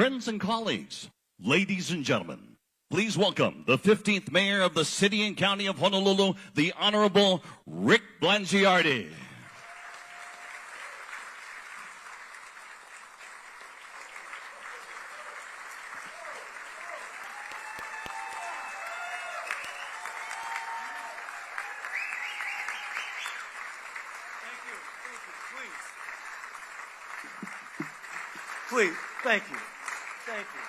Friends and colleagues, ladies and gentlemen, please welcome the 15th Mayor of the City and County of Honolulu, the Honorable Rick Blangiardi. Please, thank you. Thank you.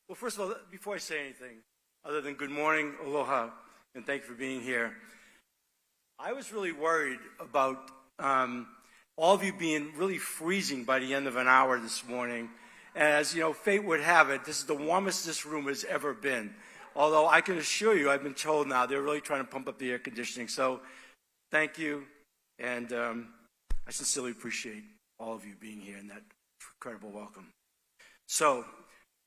Well, first of all, before I say anything, other than good morning, aloha, and thank you for being here, I was really worried about all of you being really freezing by the end of an hour this morning. As you know, fate would have it, this is the warmest this room has ever been. Although I can assure you, I've been told now, they're really trying to pump up the air conditioning. So thank you. And I sincerely appreciate all of you being here and that incredible welcome. So,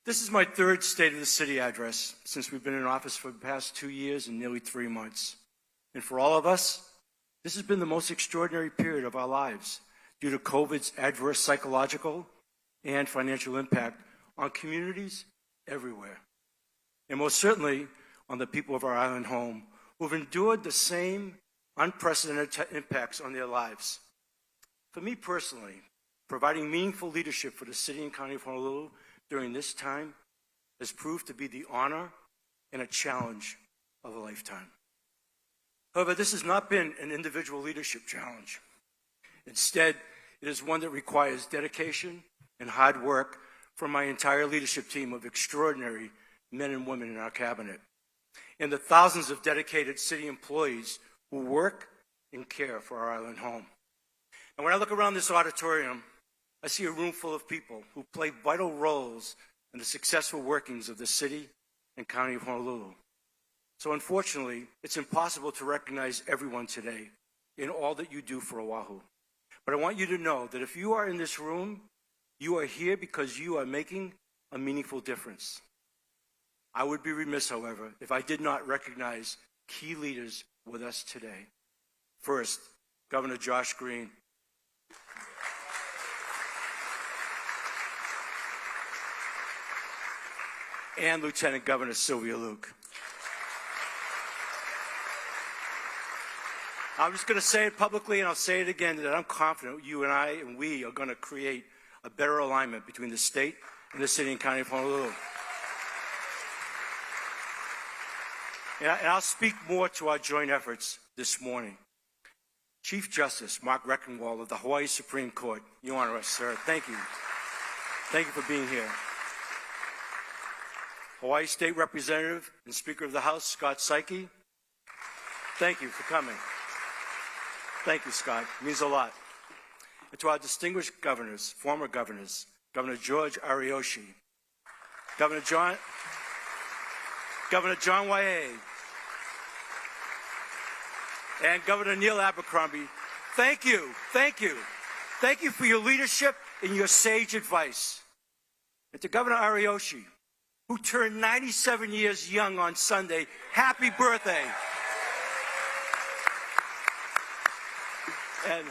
this is my third State of the City address since we've been in office for the past 2 years and nearly 3 months. And for all of us, this has been the most extraordinary period of our lives due to COVID's adverse psychological and financial impact on communities everywhere. And most certainly on the people of our island home who've endured the same unprecedented impacts on their lives. For me personally, providing meaningful leadership for the City and County of Honolulu during this time has proved to be the honor and a challenge of a lifetime. However, this has not been an individual leadership challenge. Instead, it is one that requires dedication and hard work from my entire leadership team of extraordinary men and women in our cabinet, and the thousands of dedicated city employees who work and care for our island home. And when I look around this auditorium, I see a room full of people who play vital roles in the successful workings of the City and County of Honolulu. So unfortunately, it's impossible to recognize everyone today in all that you do for Oahu. But I want you to know that if you are in this room, you are here because you are making a meaningful difference. I would be remiss, however, if I did not recognize key leaders with us today. First, Governor Josh Green. And Lieutenant Governor Sylvia Luke. I'm just going to say it publicly, and I'll say it again, that I'm confident you and I and we are going to create a better alignment between the state and the City and County of Honolulu. And I'll speak more to our joint efforts this morning. Chief Justice Mark Reckenwald of the Hawaii Supreme Court, you honor us, sir. Thank you. Thank you for being here. Hawaii State Representative and Speaker of the House, Scott Saiki. Thank you for coming. Thank you, Scott. It means a lot. And to our distinguished governors, former governors, Governor George Ariyoshi, Governor John Waie, and Governor Neil Abercrombie, thank you, thank you. Thank you for your leadership and your sage advice. And to Governor Ariyoshi, who turned 97 years young on Sunday, happy birthday. And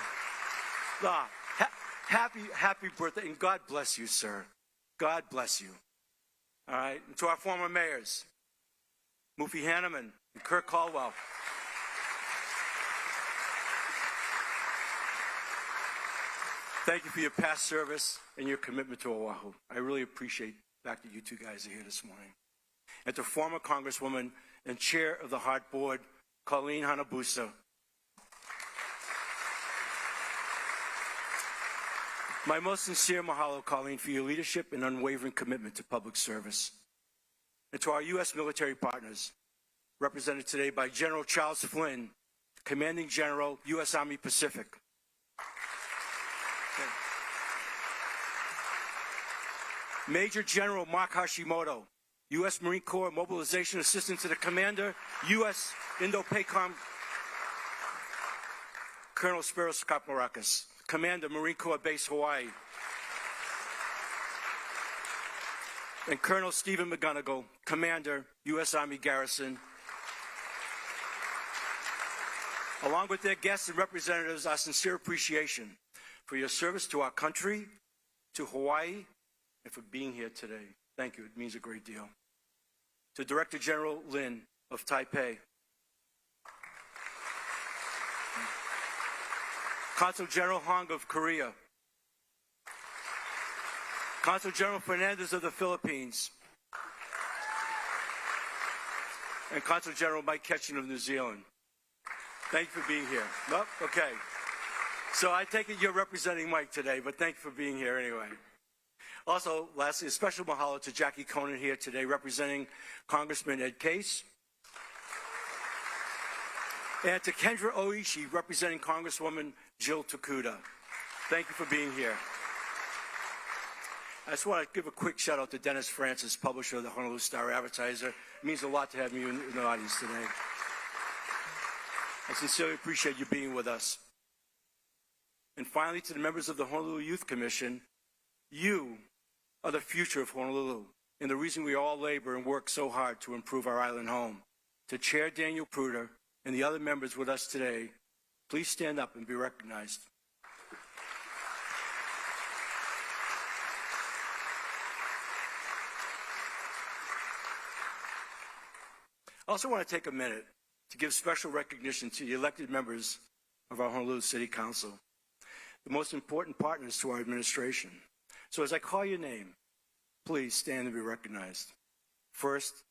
happy birthday, and God bless you, sir. God bless you. All right, and to our former mayors, Mufi Hanneman and Kirk Caldwell. Thank you for your past service and your commitment to Oahu. I really appreciate the fact that you two guys are here this morning. And to former Congresswoman and Chair of the Hart Board, Colleen Hanabusa. My most sincere mahalo, Colleen, for your leadership and unwavering commitment to public service. And to our U.S. military partners, represented today by General Charles Flynn, Commanding General, U.S. Army Pacific. Major General Mark Hashimoto, U.S. Marine Corps Mobilization Assistant to the Commander, U.S. Indo-PACOM. Colonel Spiros Kapmarakis, Commander, Marine Corps Base, Hawaii. And Colonel Stephen McGonigal, Commander, U.S. Army Garrison. Along with their guests and representatives, our sincere appreciation for your service to our country, to Hawaii, and for being here today. Thank you. It means a great deal. To Director General Lin of Taipei, Consul General Hong of Korea, Consul General Fernandez of the Philippines, and Consul General Mike Ketchen of New Zealand. Thank you for being here. Nope? Okay. So I take it you're representing Mike today, but thank you for being here anyway. Also, lastly, a special mahalo to Jackie Conan here today, representing Congressman Ed Case, and to Kendra Oishi, representing Congresswoman Jill Takuda. Thank you for being here. I just want to give a quick shout out to Dennis Francis, publisher of the Honolulu Star-Advertiser. It means a lot to have you in the audience today. I sincerely appreciate you being with us. And finally, to the members of the Honolulu Youth Commission, you are the future of Honolulu and the reason we all labor and work so hard to improve our island home. To Chair Daniel Pruder and the other members with us today, please stand up and be recognized. I also want to take a minute to give special recognition to the elected members of our Honolulu City Council, the most important partners to our administration. So as I call your name, please stand and be recognized. First,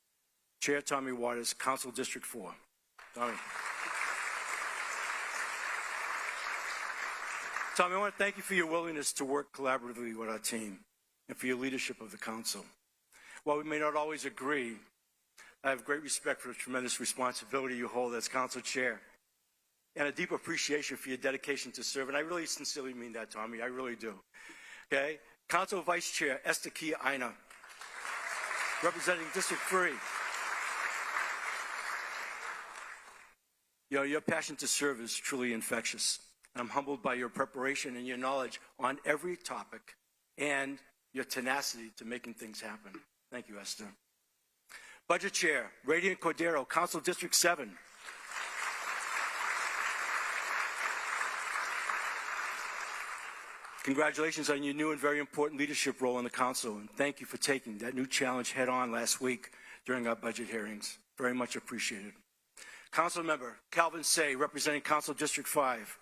Chair Tommy Waters, Council District 4. Tommy. Tommy, I want to thank you for your willingness to work collaboratively with our team and for your leadership of the council. While we may not always agree, I have great respect for the tremendous responsibility you hold as council chair and a deep appreciation for your dedication to serve. And I really sincerely mean that, Tommy. I really do. Okay? Council Vice Chair Esther Kia Aina, representing District 3. Your passion to serve is truly infectious. And I'm humbled by your preparation and your knowledge on every topic and your tenacity to making things happen. Thank you, Esther. Budget Chair, Radiant Cordero, Council District 7. Congratulations on your new and very important leadership role in the council, and thank you for taking that new challenge head on last week during our budget hearings. Very much appreciated. Council Member Calvin Say, representing Council District 5.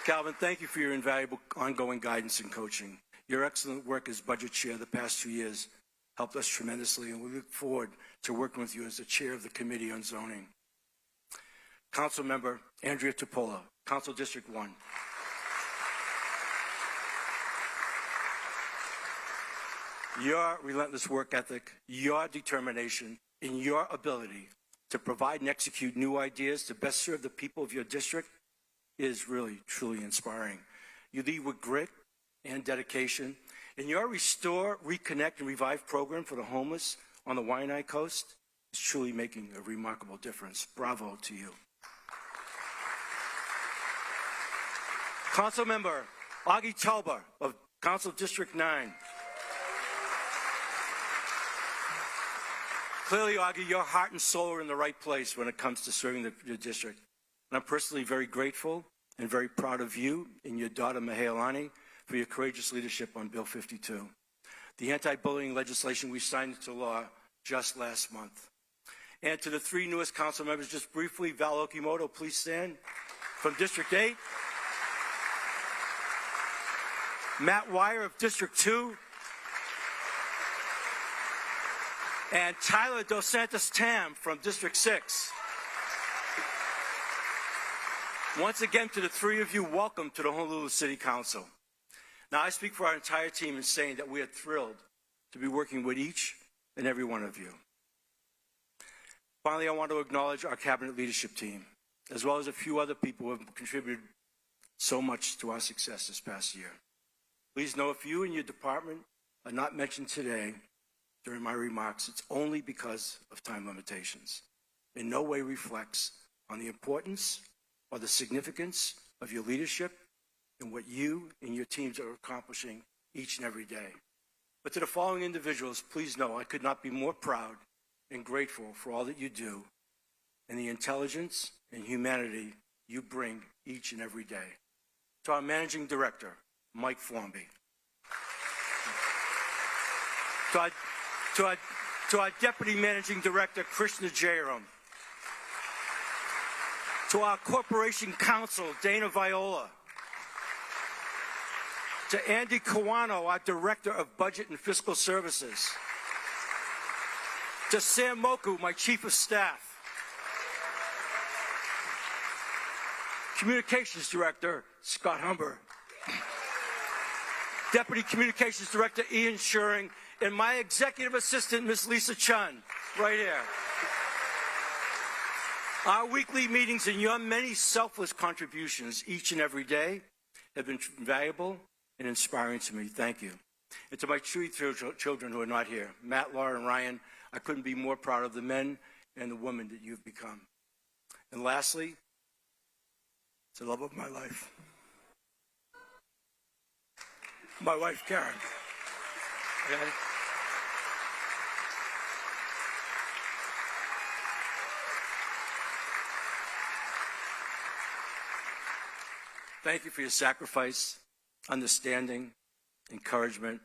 Calvin, thank you for your invaluable ongoing guidance and coaching. Your excellent work as budget chair the past 2 years helped us tremendously, and we look forward to working with you as the chair of the Committee on Zoning. Council Member Andrea Tupola, Council District 1. Your relentless work ethic, your determination, and your ability to provide and execute new ideas to best serve the people of your district is really, truly inspiring. You lead with grit and dedication, and your Restore, Reconnect, and Revive program for the homeless on the Waianae Coast is truly making a remarkable difference. Bravo to you. Council Member Augie Tauber of Council District 9. Clearly, Augie, your heart and soul are in the right place when it comes to serving your district. And I'm personally very grateful and very proud of you and your daughter, Mahealani, for your courageous leadership on Bill 52, the anti-bullying legislation we signed into law just last month. And to the 3 newest council members, just briefly, Val Okimoto, please stand, from District 8. Matt Wire of District 2. And Tyler Dos Santos Tam from District 6. Once again, to the 3 of you, welcome to the Honolulu City Council. Now, I speak for our entire team in saying that we are thrilled to be working with each and every one of you. Finally, I want to acknowledge our cabinet leadership team, as well as a few other people who have contributed so much to our success this past year. Please know if you and your department are not mentioned today during my remarks, it's only because of time limitations. In no way reflects on the importance or the significance of your leadership and what you and your teams are accomplishing each and every day. But to the following individuals, please know I could not be more proud and grateful for all that you do and the intelligence and humanity you bring each and every day. To our Managing Director, Mike Formby. To our Deputy Managing Director, Krishna Jairam. To our Corporation Counsel, Dana Viola. To Andy Kawano, our Director of Budget and Fiscal Services. To Sam Moku, my Chief of Staff. Communications Director, Scott Humber. Deputy Communications Director, Ian Shuring, and my Executive Assistant, Ms. Lisa Chun, right here. Our weekly meetings and your many selfless contributions each and every day have been valuable and inspiring to me. Thank you. And to my three children who are not here, Matt, Laura, and Ryan, I couldn't be more proud of the men and the women that you've become. And lastly, it's the love of my life. My wife, Karen. Okay? Thank you for your sacrifice, understanding, encouragement,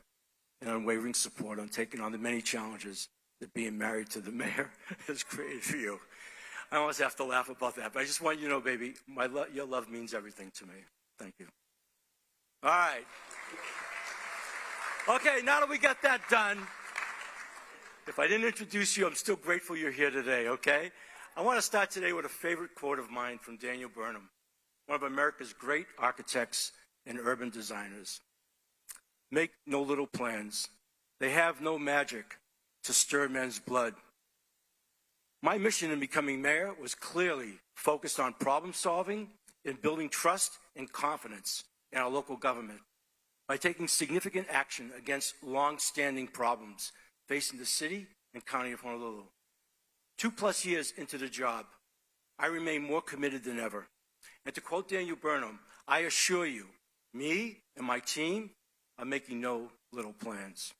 and unwavering support on taking on the many challenges that being married to the mayor has created for you. I almost have to laugh about that, but I just want you to know, baby, your love means everything to me. Thank you. All right. Okay, now that we got that done, if I didn't introduce you, I'm still grateful you're here today, okay? I want to start today with a favorite quote of mine from Daniel Burnham, one of America's great architects and urban designers. Make no little plans. They have no magic to stir men's blood. My mission in becoming mayor was clearly focused on problem solving and building trust and confidence in our local government by taking significant action against long-standing problems facing the city and county of Honolulu. 2+ years into the job, I remain more committed than ever. And to quote Daniel Burnham, I assure you, me and my team are making no little plans.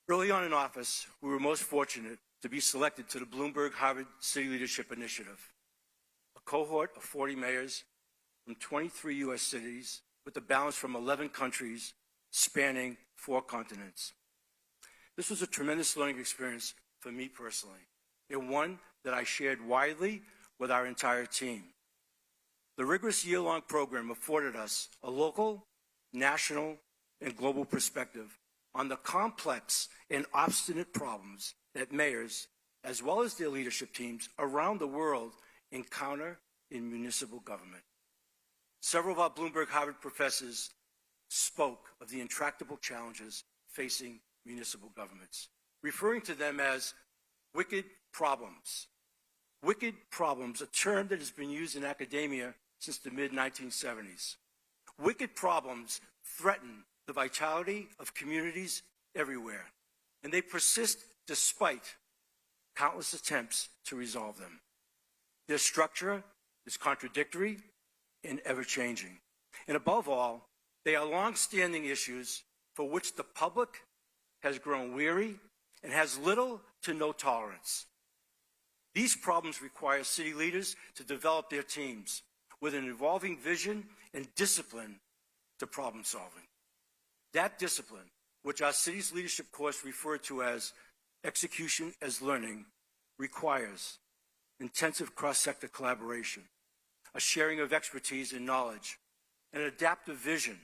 Early on in office, we were most fortunate to be selected to the Bloomberg Harvard City Leadership Initiative, a cohort of 40 mayors from 23 U.S. cities with a balance from 11 countries spanning 4 continents. This was a tremendous learning experience for me personally, and one that I shared widely with our entire team. The rigorous year-long program afforded us a local, national, and global perspective on the complex and obstinate problems that mayors, as well as their leadership teams around the world, encounter in municipal government. Several of our Bloomberg Harvard professors spoke of the intractable challenges facing municipal governments, referring to them as wicked problems. Wicked problems, a term that has been used in academia since the mid-1970s. Wicked problems threaten the vitality of communities everywhere, and they persist despite countless attempts to resolve them. Their structure is contradictory and ever-changing. And above all, they are long-standing issues for which the public has grown weary and has little to no tolerance. These problems require city leaders to develop their teams with an evolving vision and discipline to problem solving. That discipline, which our city's leadership course referred to as execution as learning, requires intensive cross-sector collaboration, a sharing of expertise and knowledge, an adaptive vision,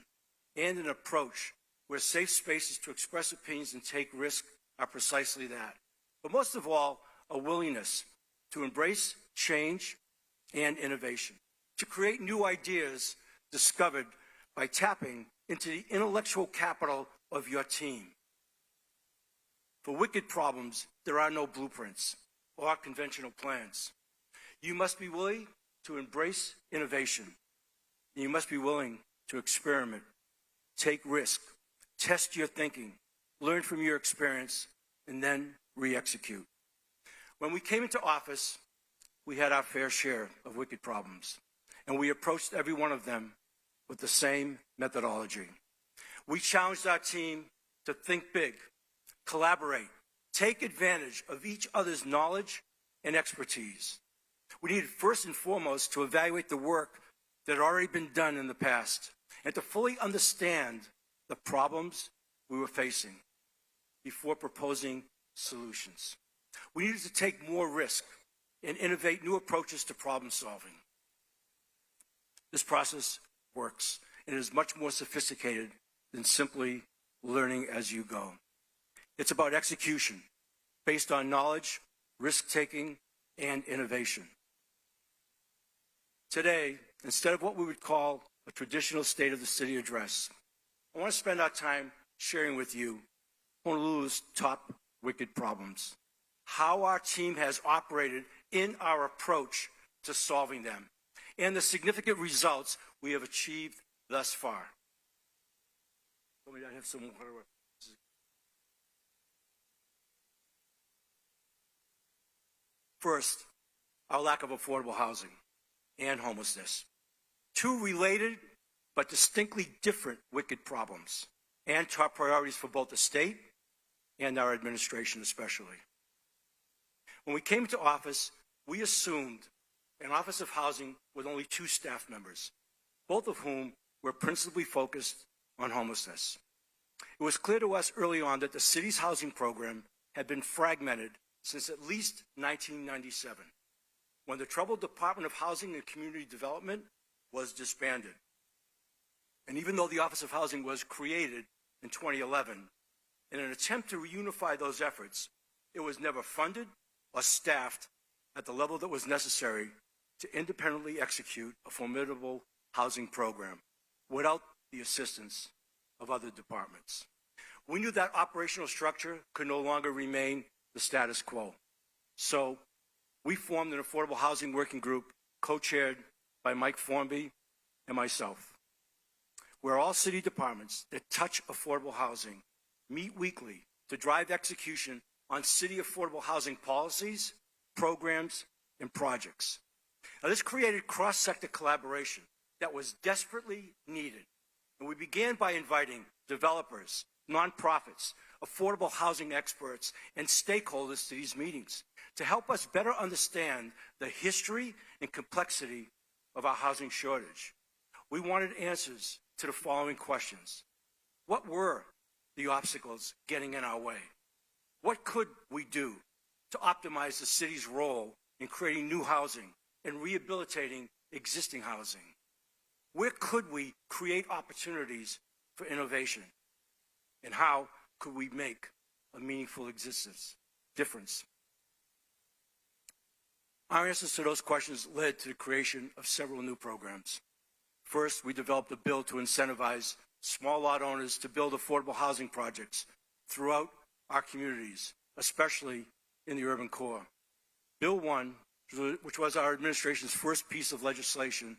and an approach where safe spaces to express opinions and take risks are precisely that. But most of all, a willingness to embrace change and innovation, to create new ideas discovered by tapping into the intellectual capital of your team. For wicked problems, there are no blueprints or conventional plans. You must be willing to embrace innovation. You must be willing to experiment, take risk, test your thinking, learn from your experience, and then re-execute. When we came into office, we had our fair share of wicked problems, and we approached every one of them with the same methodology. We challenged our team to think big, collaborate, take advantage of each other's knowledge and expertise. We needed first and foremost to evaluate the work that had already been done in the past and to fully understand the problems we were facing before proposing solutions. We needed to take more risk and innovate new approaches to problem solving. This process works and is much more sophisticated than simply learning as you go. It's about execution based on knowledge, risk-taking, and innovation. Today, instead of what we would call a traditional State of the City address, I want to spend our time sharing with you Honolulu's top wicked problems, how our team has operated in our approach to solving them, and the significant results we have achieved thus far. Let me have some more. First, our lack of affordable housing and homelessness. Two related but distinctly different wicked problems and top priorities for both the state and our administration especially. When we came to office, we assumed an Office of Housing with only 2 staff members, both of whom were principally focused on homelessness. It was clear to us early on that the city's housing program had been fragmented since at least 1997, when the troubled Department of Housing and Community Development was disbanded. And even though the Office of Housing was created in 2011, in an attempt to reunify those efforts, it was never funded or staffed at the level that was necessary to independently execute a formidable housing program without the assistance of other departments. We knew that operational structure could no longer remain the status quo. So we formed an affordable housing working group co-chaired by Mike Formby and myself, where all city departments that touch affordable housing meet weekly to drive execution on city affordable housing policies, programs, and projects. Now, this created cross-sector collaboration that was desperately needed. And we began by inviting developers, nonprofits, affordable housing experts, and stakeholders to these meetings to help us better understand the history and complexity of our housing shortage. We wanted answers to the following questions. What were the obstacles getting in our way? What could we do to optimize the city's role in creating new housing and rehabilitating existing housing? Where could we create opportunities for innovation? And how could we make a meaningful difference? Our answers to those questions led to the creation of several new programs. First, we developed a bill to incentivize small lot owners to build affordable housing projects throughout our communities, especially in the urban core. Bill 1, which was our administration's first piece of legislation,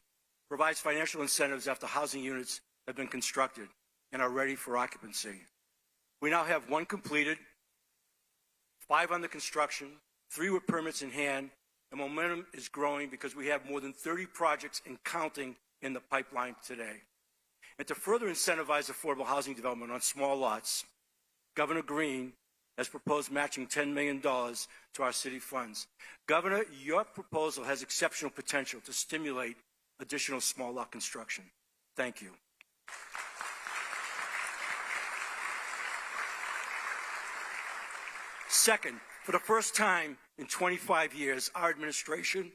provides financial incentives after housing units have been constructed and are ready for occupancy. We now have 1 completed, 5 under construction, 3 with permits in hand, and momentum is growing because we have more than 30 projects and counting in the pipeline today. And to further incentivize affordable housing development on small lots, Governor Green has proposed matching $10 million to our city funds. Governor, your proposal has exceptional potential to stimulate additional small lot construction. Thank you. Second, for the first time in 25 years, our administration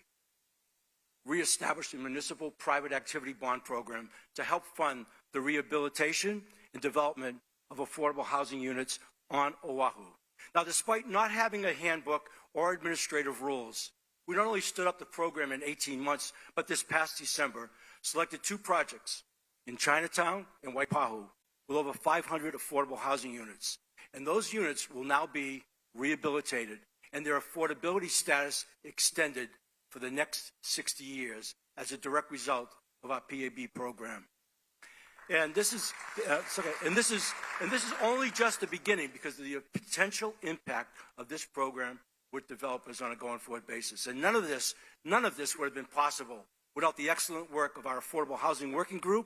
reestablished a municipal private activity bond program to help fund the rehabilitation and development of affordable housing units on Oahu. Now, despite not having a handbook or administrative rules, we not only stood up the program in 18 months, but this past December, selected 2 projects in Chinatown and Waipahu with over 500 affordable housing units. And those units will now be rehabilitated and their affordability status extended for the next 60 years as a direct result of our PAB program. And this is only just the beginning because of the potential impact of this program with developers on a going forward basis. And none of this would have been possible without the excellent work of our Affordable Housing Working Group,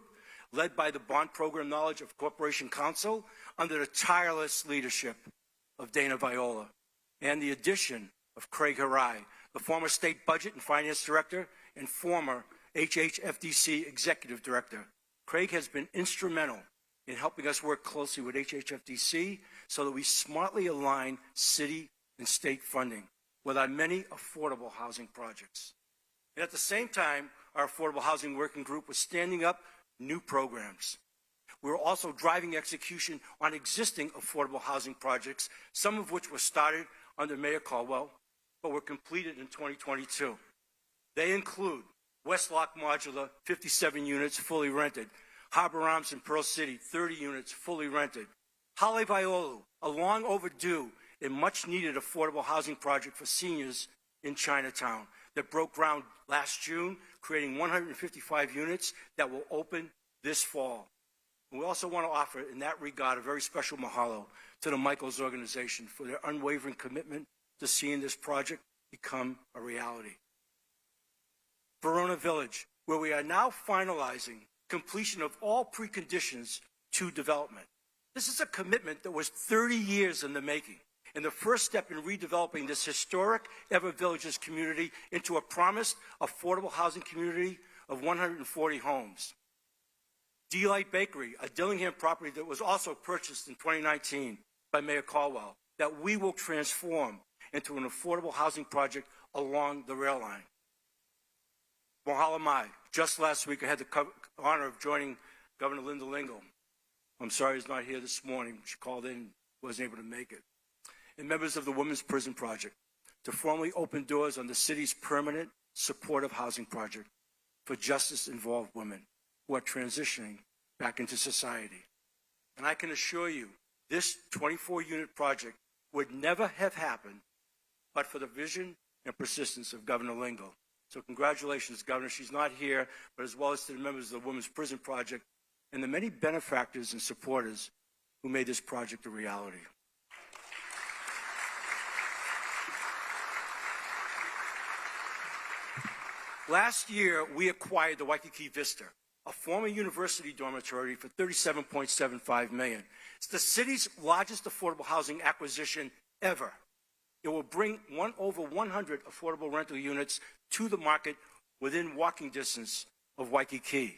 led by the Bond Program Knowledge of Corporation Council, under the tireless leadership of Dana Viola, and the addition of Craig Harai, the former State Budget and Finance Director and former HHFDC Executive Director. Craig has been instrumental in helping us work closely with HHFDC so that we smartly align city and state funding with our many affordable housing projects. And at the same time, our Affordable Housing Working Group was standing up new programs. We were also driving execution on existing affordable housing projects, some of which were started under Mayor Caldwell, but were completed in 2022. They include Westlock Modular, 57 units fully rented. Harbor Arms in Pearl City, 30 units fully rented. Hale Vaiolu, a long overdue and much needed affordable housing project for seniors in Chinatown that broke ground last June, creating 155 units that will open this fall. And we also want to offer, in that regard, a very special mahalo to the Michaels organization for their unwavering commitment to seeing this project become a reality. Verona Village, where we are now finalizing completion of all preconditions to development. This is a commitment that was 30 years in the making, and the first step in redeveloping this historic Ever Villages community into a promised affordable housing community of 140 homes. Delight Bakery, a Dillingham property that was also purchased in 2019 by Mayor Caldwell, that we will transform into an affordable housing project along the rail line. Mahalo Mai, just last week I had the honor of joining Governor Linda Lingle. I'm sorry he's not here this morning. She called in, wasn't able to make it. And members of the Women's Prison Project to formally open doors on the city's permanent supportive housing project for justice-involved women who are transitioning back into society. And I can assure you, this 24-unit project would never have happened but for the vision and persistence of Governor Lingle. So congratulations, Governor. She's not here, but as well as to the members of the Women's Prison Project and the many benefactors and supporters who made this project a reality. Last year, we acquired the Waikiki Vista, a former university dormitory, for $37.75 million. It's the city's largest affordable housing acquisition ever. It will bring over 100 affordable rental units to the market within walking distance of Waikiki.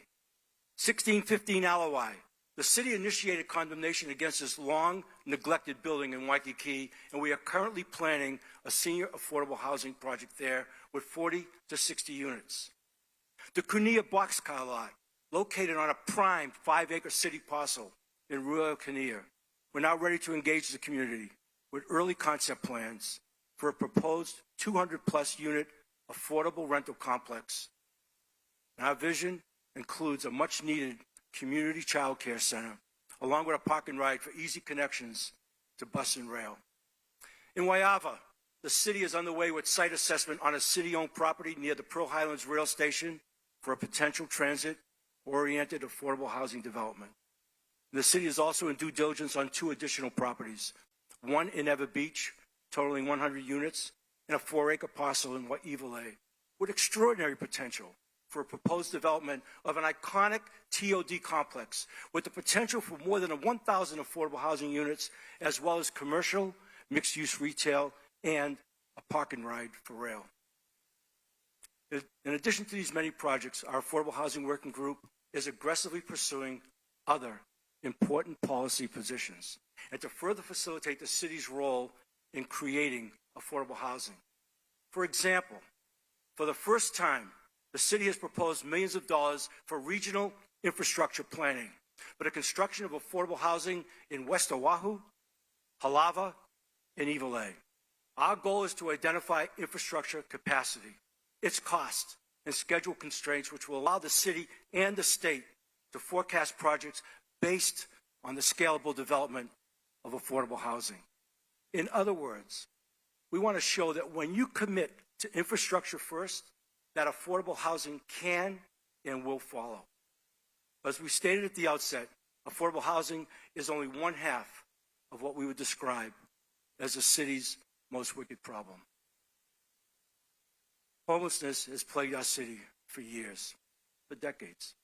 1615 Alawai. The city initiated condemnation against this long neglected building in Waikiki, and we are currently planning a senior affordable housing project there with 40 to 60 units. The Kunia Boxcar Lot, located on a prime 5-acre city parcel in rural Kunia. We're now ready to engage the community with early concept plans for a proposed 200-plus unit affordable rental complex. And our vision includes a much-needed community child care center, along with a park and ride for easy connections to bus and rail. In Waiava, the city is underway with site assessment on a city-owned property near the Pearl Highlands Rail Station for a potential transit-oriented affordable housing development. The city is also in due diligence on 2 additional properties, one in Ever Beach, totaling 100 units, and a 4-acre parcel in Wai'iwalei, with extraordinary potential for a proposed development of an iconic TOD complex with the potential for more than 1,000 affordable housing units, as well as commercial, mixed-use retail, and a park and ride for rail. In addition to these many projects, our Affordable Housing Working Group is aggressively pursuing other important policy positions and to further facilitate the city's role in creating affordable housing. For example, for the first time, the city has proposed millions of dollars for regional infrastructure planning for the construction of affordable housing in West Oahu, Halava, and Iwalei. Our goal is to identify infrastructure capacity, its cost, and schedule constraints which will allow the city and the state to forecast projects based on the scalable development of affordable housing. In other words, we want to show that when you commit to infrastructure first, that affordable housing can and will follow. As we stated at the outset, affordable housing is only one half of what we would describe as the city's most wicked problem. Homelessness has plagued our city for years, for decades.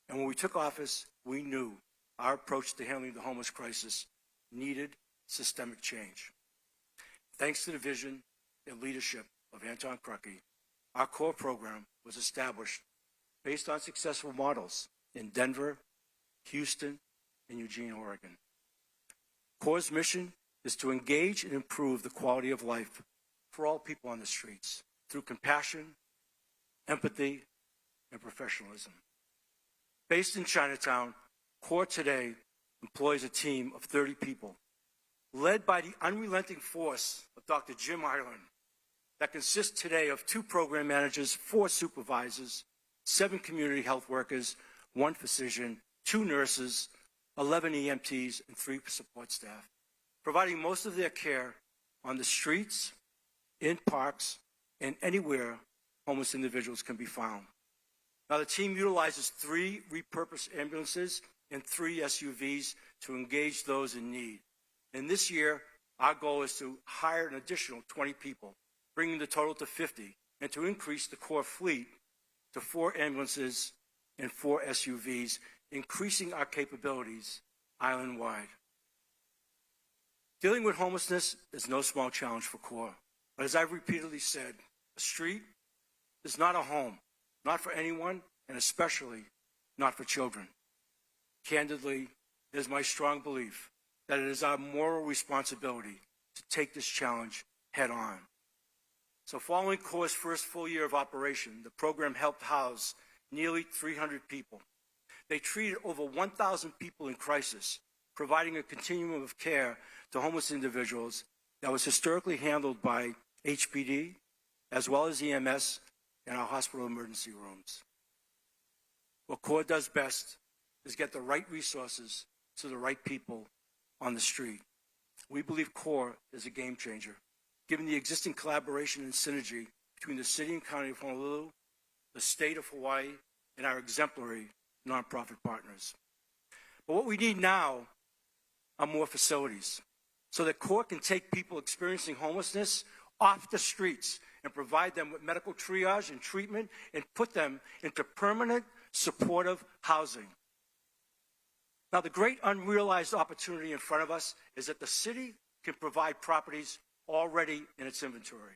And when we took office, we knew our approach to handling the homeless crisis needed systemic change. Thanks to the vision and leadership of Anton Krucke, our core program was established based on successful models in Denver, Houston, and Eugene, Oregon. CORE's mission is to engage and improve the quality of life for all people on the streets through compassion, empathy, and professionalism. Based in Chinatown, CORE today employs a team of 30 people, led by the unrelenting force of Dr. Jim Ireland, that consists today of 2 program managers, 4 supervisors, 7 community health workers, 1 physician, 2 nurses, 11 EMTs, and 3 support staff, providing most of their care on the streets, in parks, and anywhere homeless individuals can be found. Now, the team utilizes 3 repurposed ambulances and 3 SUVs to engage those in need. And this year, our goal is to hire an additional 20 people, bringing the total to 50, and to increase the core fleet to 4 ambulances and 4 SUVs, increasing our capabilities island-wide. Dealing with homelessness is no small challenge for CORE. But as I've repeatedly said, a street is not a home, not for anyone, and especially not for children. Candidly, it is my strong belief that it is our moral responsibility to take this challenge head on. So following CORE's first full year of operation, the program helped house nearly 300 people. They treated over 1,000 people in crisis, providing a continuum of care to homeless individuals that was historically handled by HPD, as well as EMS and our hospital emergency rooms. What CORE does best is get the right resources to the right people on the street. We believe CORE is a game changer, given the existing collaboration and synergy between the City and County of Honolulu, the State of Hawaii, and our exemplary nonprofit partners. But what we need now are more facilities so that CORE can take people experiencing homelessness off the streets and provide them with medical triage and treatment and put them into permanent supportive housing. Now, the great unrealized opportunity in front of us is that the city can provide properties already in its inventory.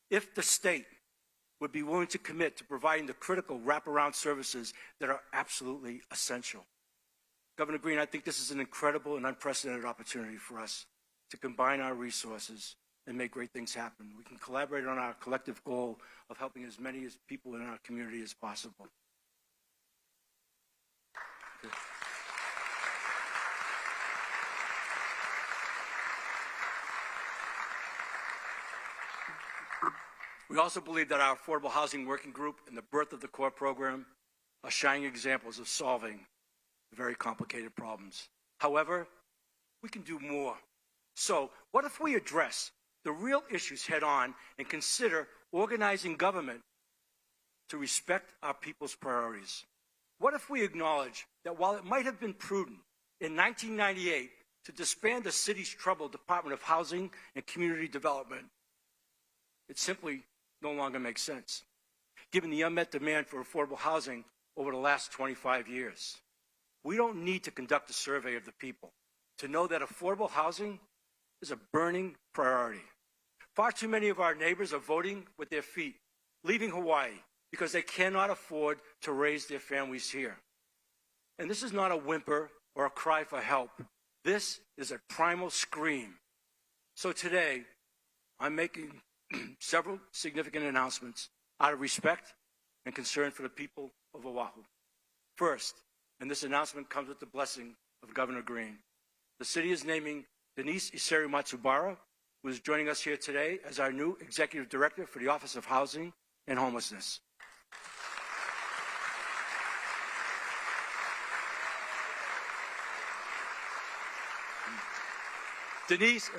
If the state would be willing to commit to providing the critical wraparound services that are absolutely essential. Governor Green, I think this is an incredible and unprecedented opportunity for us to combine our resources and make great things happen. We can collaborate on our collective goal of helping as many people in our community as possible. Okay. We also believe that our Affordable Housing Working Group and the birth of the CORE program are shining examples of solving very complicated problems. However, we can do more. So what if we address the real issues head on and consider organizing government to respect our people's priorities? What if we acknowledge that while it might have been prudent in 1998 to disband the city's troubled Department of Housing and Community Development, it simply no longer makes sense, given the unmet demand for affordable housing over the last 25 years. We don't need to conduct a survey of the people to know that affordable housing is a burning priority. Far too many of our neighbors are voting with their feet, leaving Hawaii because they cannot afford to raise their families here. And this is not a whimper or a cry for help. This is a primal scream. So today, I'm making several significant announcements out of respect and concern for the people of Oahu. First, and this announcement comes with the blessing of Governor Green, the city is naming Denise Iseri Matsubara, who is joining us here today as our new Executive Director for the Office of Housing and Homelessness. Denise,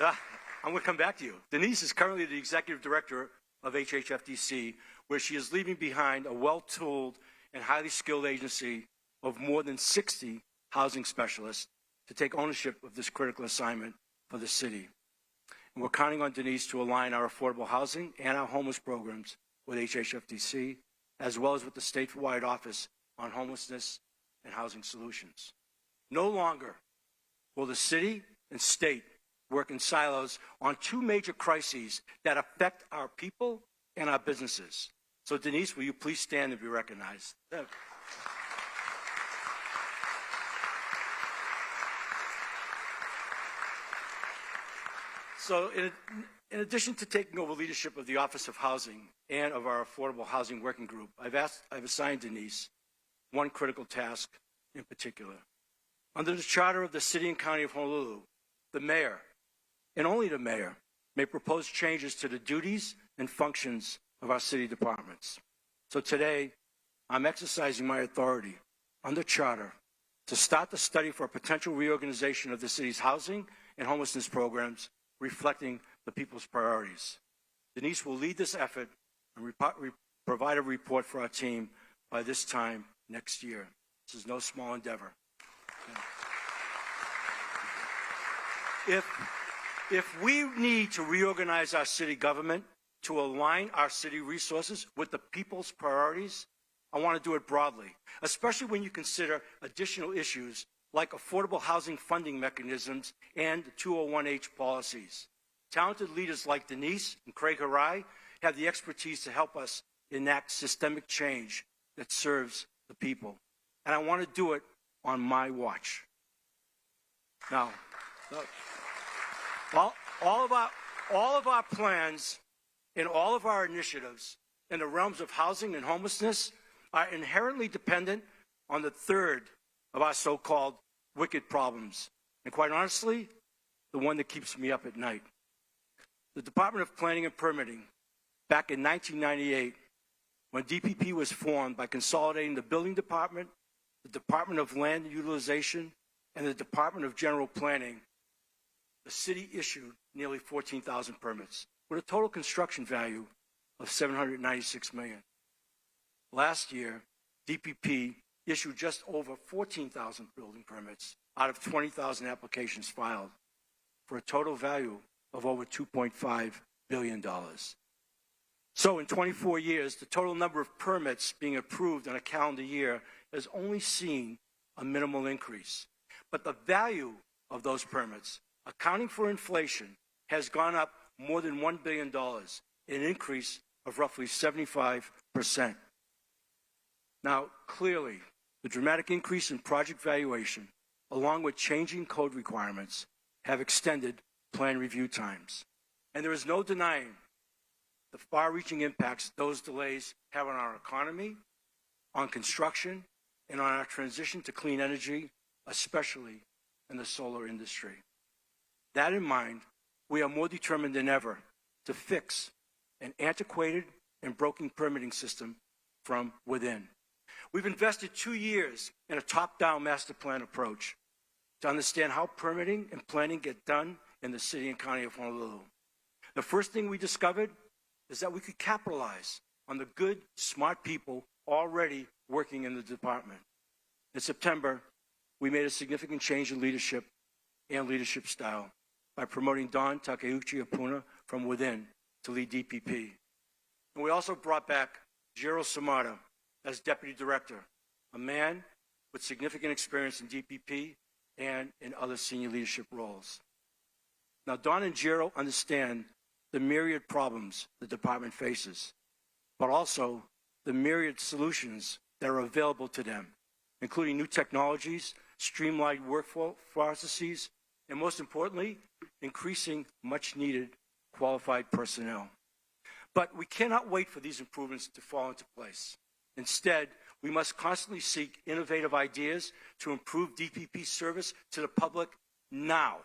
I'm going to come back to you. Denise is currently the Executive Director of HHFDC, where she is leaving behind a well-tooled and highly skilled agency of more than 60 housing specialists to take ownership of this critical assignment for the city. And we're counting on Denise to align our affordable housing and our homeless programs with HHFDC, as well as with the statewide Office on Homelessness and Housing Solutions. No longer will the city and state work in silos on two major crises that affect our people and our businesses. So Denise, will you please stand and be recognized? So in addition to taking over leadership of the Office of Housing and of our Affordable Housing Working Group, I've assigned Denise one critical task in particular. Under the charter of the City and County of Honolulu, the mayor, and only the mayor, may propose changes to the duties and functions of our city departments. So today, I'm exercising my authority under charter to start the study for a potential reorganization of the city's housing and homelessness programs, reflecting the people's priorities. Denise will lead this effort and provide a report for our team by this time next year. This is no small endeavor. If we need to reorganize our city government to align our city resources with the people's priorities, I want to do it broadly, especially when you consider additional issues like affordable housing funding mechanisms and 201H policies. Talented leaders like Denise and Craig Harai have the expertise to help us enact systemic change that serves the people. And I want to do it on my watch. Now, all of our plans and all of our initiatives in the realms of housing and homelessness are inherently dependent on the third of our so-called wicked problems. And quite honestly, the one that keeps me up at night. The Department of Planning and Permitting, back in 1998, when DPP was formed by consolidating the Building Department, the Department of Land Utilization, and the Department of General Planning, the city issued nearly 14,000 permits with a total construction value of $796 million. Last year, DPP issued just over 14,000 building permits out of 20,000 applications filed for a total value of over $2.5 billion. So in 24 years, the total number of permits being approved in a calendar year has only seen a minimal increase. But the value of those permits, accounting for inflation, has gone up more than $1 billion, an increase of roughly 75%. Now, clearly, the dramatic increase in project valuation, along with changing code requirements, have extended plan review times. And there is no denying the far-reaching impacts those delays have on our economy, on construction, and on our transition to clean energy, especially in the solar industry. That in mind, we are more determined than ever to fix an antiquated and broken permitting system from within. We've invested 2 years in a top-down master plan approach to understand how permitting and planning get done in the City and County of Honolulu. The first thing we discovered is that we could capitalize on the good, smart people already working in the department. In September, we made a significant change in leadership and leadership style by promoting Don Takeuchi Apuna from within to lead DPP. And we also brought back Jiro Samada as Deputy Director, a man with significant experience in DPP and in other senior leadership roles. Now, Don and Jiro understand the myriad problems the department faces, but also the myriad solutions that are available to them, including new technologies, streamlined workflow processes, and most importantly, increasing much-needed qualified personnel. But we cannot wait for these improvements to fall into place. Instead, we must constantly seek innovative ideas to improve DPP service to the public now.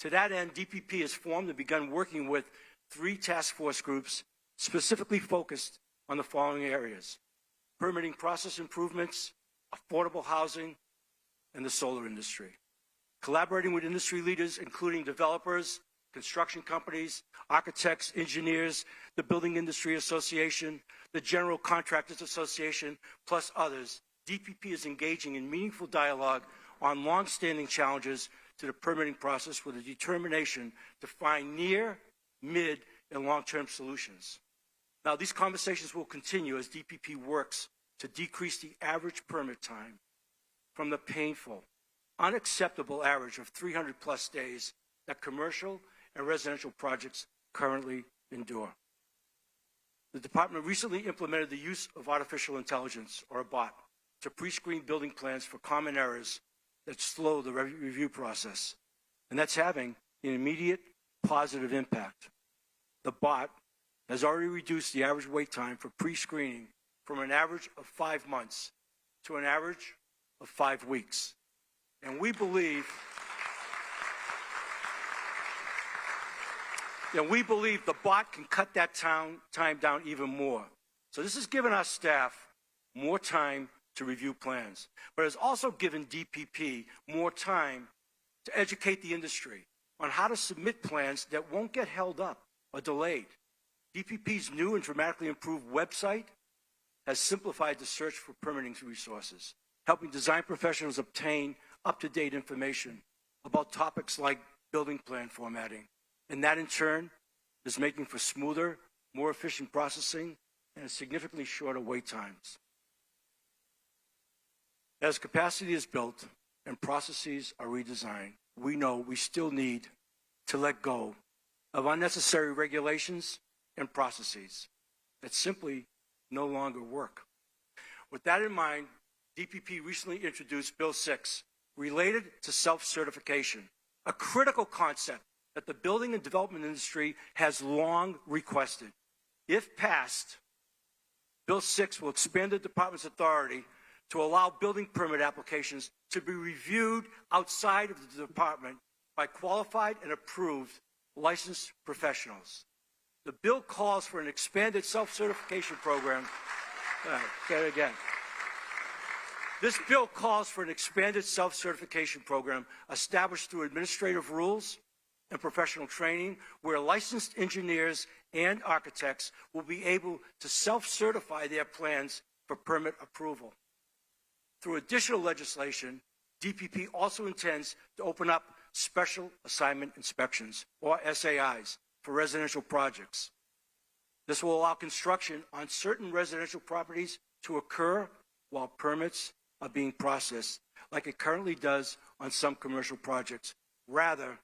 To that end, DPP has formed and begun working with 3 task force groups specifically focused on the following areas: permitting process improvements, affordable housing, and the solar industry. Collaborating with industry leaders, including developers, construction companies, architects, engineers, the Building Industry Association, the General Contractors Association, plus others, DPP is engaging in meaningful dialogue on long-standing challenges to the permitting process with a determination to find near, mid, and long-term solutions. Now, these conversations will continue as DPP works to decrease the average permit time from the painful, unacceptable average of 300-plus days that commercial and residential projects currently endure. The department recently implemented the use of artificial intelligence, or a bot, to pre-screen building plans for common errors that slow the review process. And that's having an immediate positive impact. The bot has already reduced the average wait time for pre-screening from an average of 5 months to an average of 5 weeks. And we believe the bot can cut that time down even more. So this has given our staff more time to review plans, but it's also given DPP more time to educate the industry on how to submit plans that won't get held up or delayed. DPP's new and dramatically improved website has simplified the search for permitting resources, helping design professionals obtain up-to-date information about topics like building plan formatting. And that, in turn, is making for smoother, more efficient processing and significantly shorter wait times. As capacity is built and processes are redesigned, we know we still need to let go of unnecessary regulations and processes that simply no longer work. With that in mind, DPP recently introduced Bill 6, related to self-certification, a critical concept that the building and development industry has long requested. If passed, Bill 6 will expand the department's authority to allow building permit applications to be reviewed outside of the department by qualified and approved licensed professionals. The bill calls for an expanded self-certification program. Say it again. This bill calls for an expanded self-certification program established through administrative rules and professional training, where licensed engineers and architects will be able to self-certify their plans for permit approval. Through additional legislation, DPP also intends to open up special assignment inspections, or SAIs, for residential projects. This will allow construction on certain residential properties to occur while permits are being processed, like it currently does on some commercial projects, rather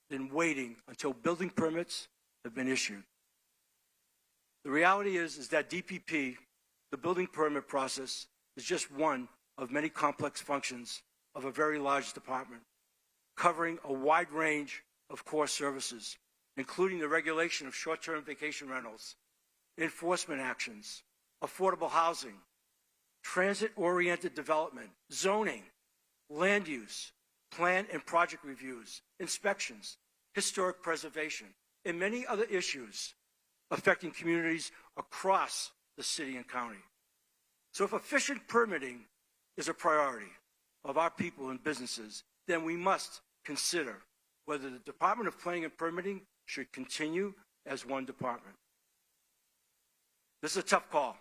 than waiting until building permits have been issued. The reality is that DPP, the building permit process, is just one of many complex functions of a very large department, covering a wide range of core services, including the regulation of short-term vacation rentals, enforcement actions, affordable housing, transit-oriented development, zoning, land use, plan and project reviews, inspections, historic preservation, and many other issues affecting communities across the city and county. So if efficient permitting is a priority of our people and businesses, then we must consider whether the Department of Planning and Permitting should continue as one department. This is a tough call,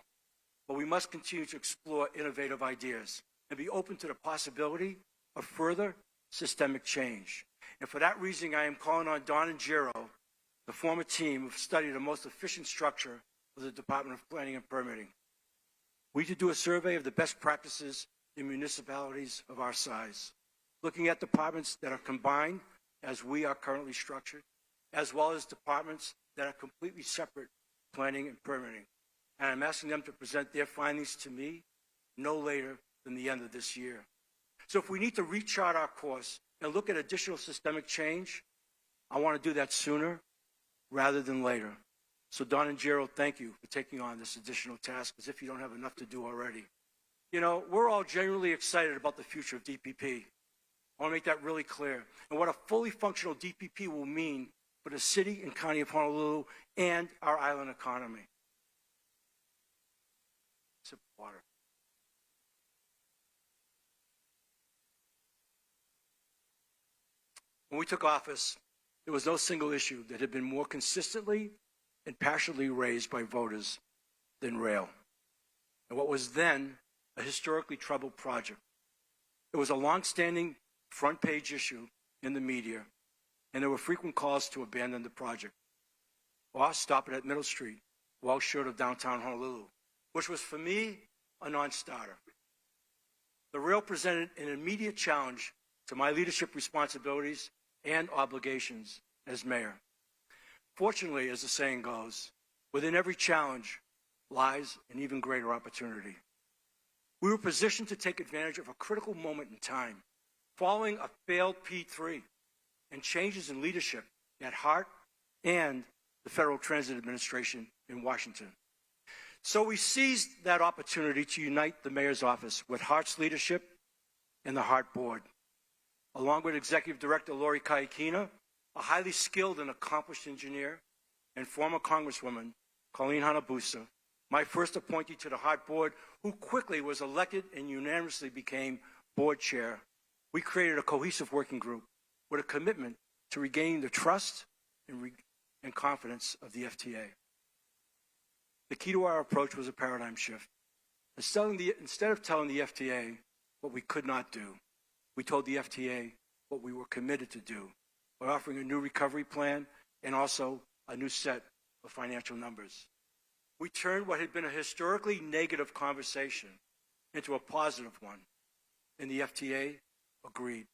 but we must continue to explore innovative ideas and be open to the possibility of further systemic change. And for that reason, I am calling on Don and Giro, the former team who studied the most efficient structure of the Department of Planning and Permitting. We need to do a survey of the best practices in municipalities of our size, looking at departments that are combined as we are currently structured, as well as departments that are completely separate, planning and permitting. And I'm asking them to present their findings to me no later than the end of this year. So if we need to rechart our course and look at additional systemic change, I want to do that sooner rather than later. So Don and Gerald, thank you for taking on this additional task, as if you don't have enough to do already. You know, we're all genuinely excited about the future of DPP. I want to make that really clear. And what a fully functional DPP will mean for the city and county of Honolulu and our island economy. Sip of water. When we took office, there was no single issue that had been more consistently and passionately raised by voters than rail, and what was then a historically troubled project. It was a long-standing front-page issue in the media, and there were frequent calls to abandon the project or stop it at Middle Street, well short of downtown Honolulu, which was, for me, a non-starter. The rail presented an immediate challenge to my leadership responsibilities and obligations as mayor. Fortunately, as the saying goes, within every challenge, lies an even greater opportunity. We were positioned to take advantage of a critical moment in time, following a failed P3 and changes in leadership at HART and the Federal Transit Administration in Washington. So we seized that opportunity to unite the mayor's office with HART's leadership and the HART board. Along with Executive Director Lori Kaikina, a highly skilled and accomplished engineer, and former Congresswoman Colleen Hanabusa, my first appointee to the HART board, who quickly was elected and unanimously became board chair, we created a cohesive working group with a commitment to regaining the trust and confidence of the FTA. The key to our approach was a paradigm shift. Instead of telling the FTA what we could not do, we told the FTA what we were committed to do by offering a new recovery plan and also a new set of financial numbers. We turned what had been a historically negative conversation into a positive one, and the FTA agreed.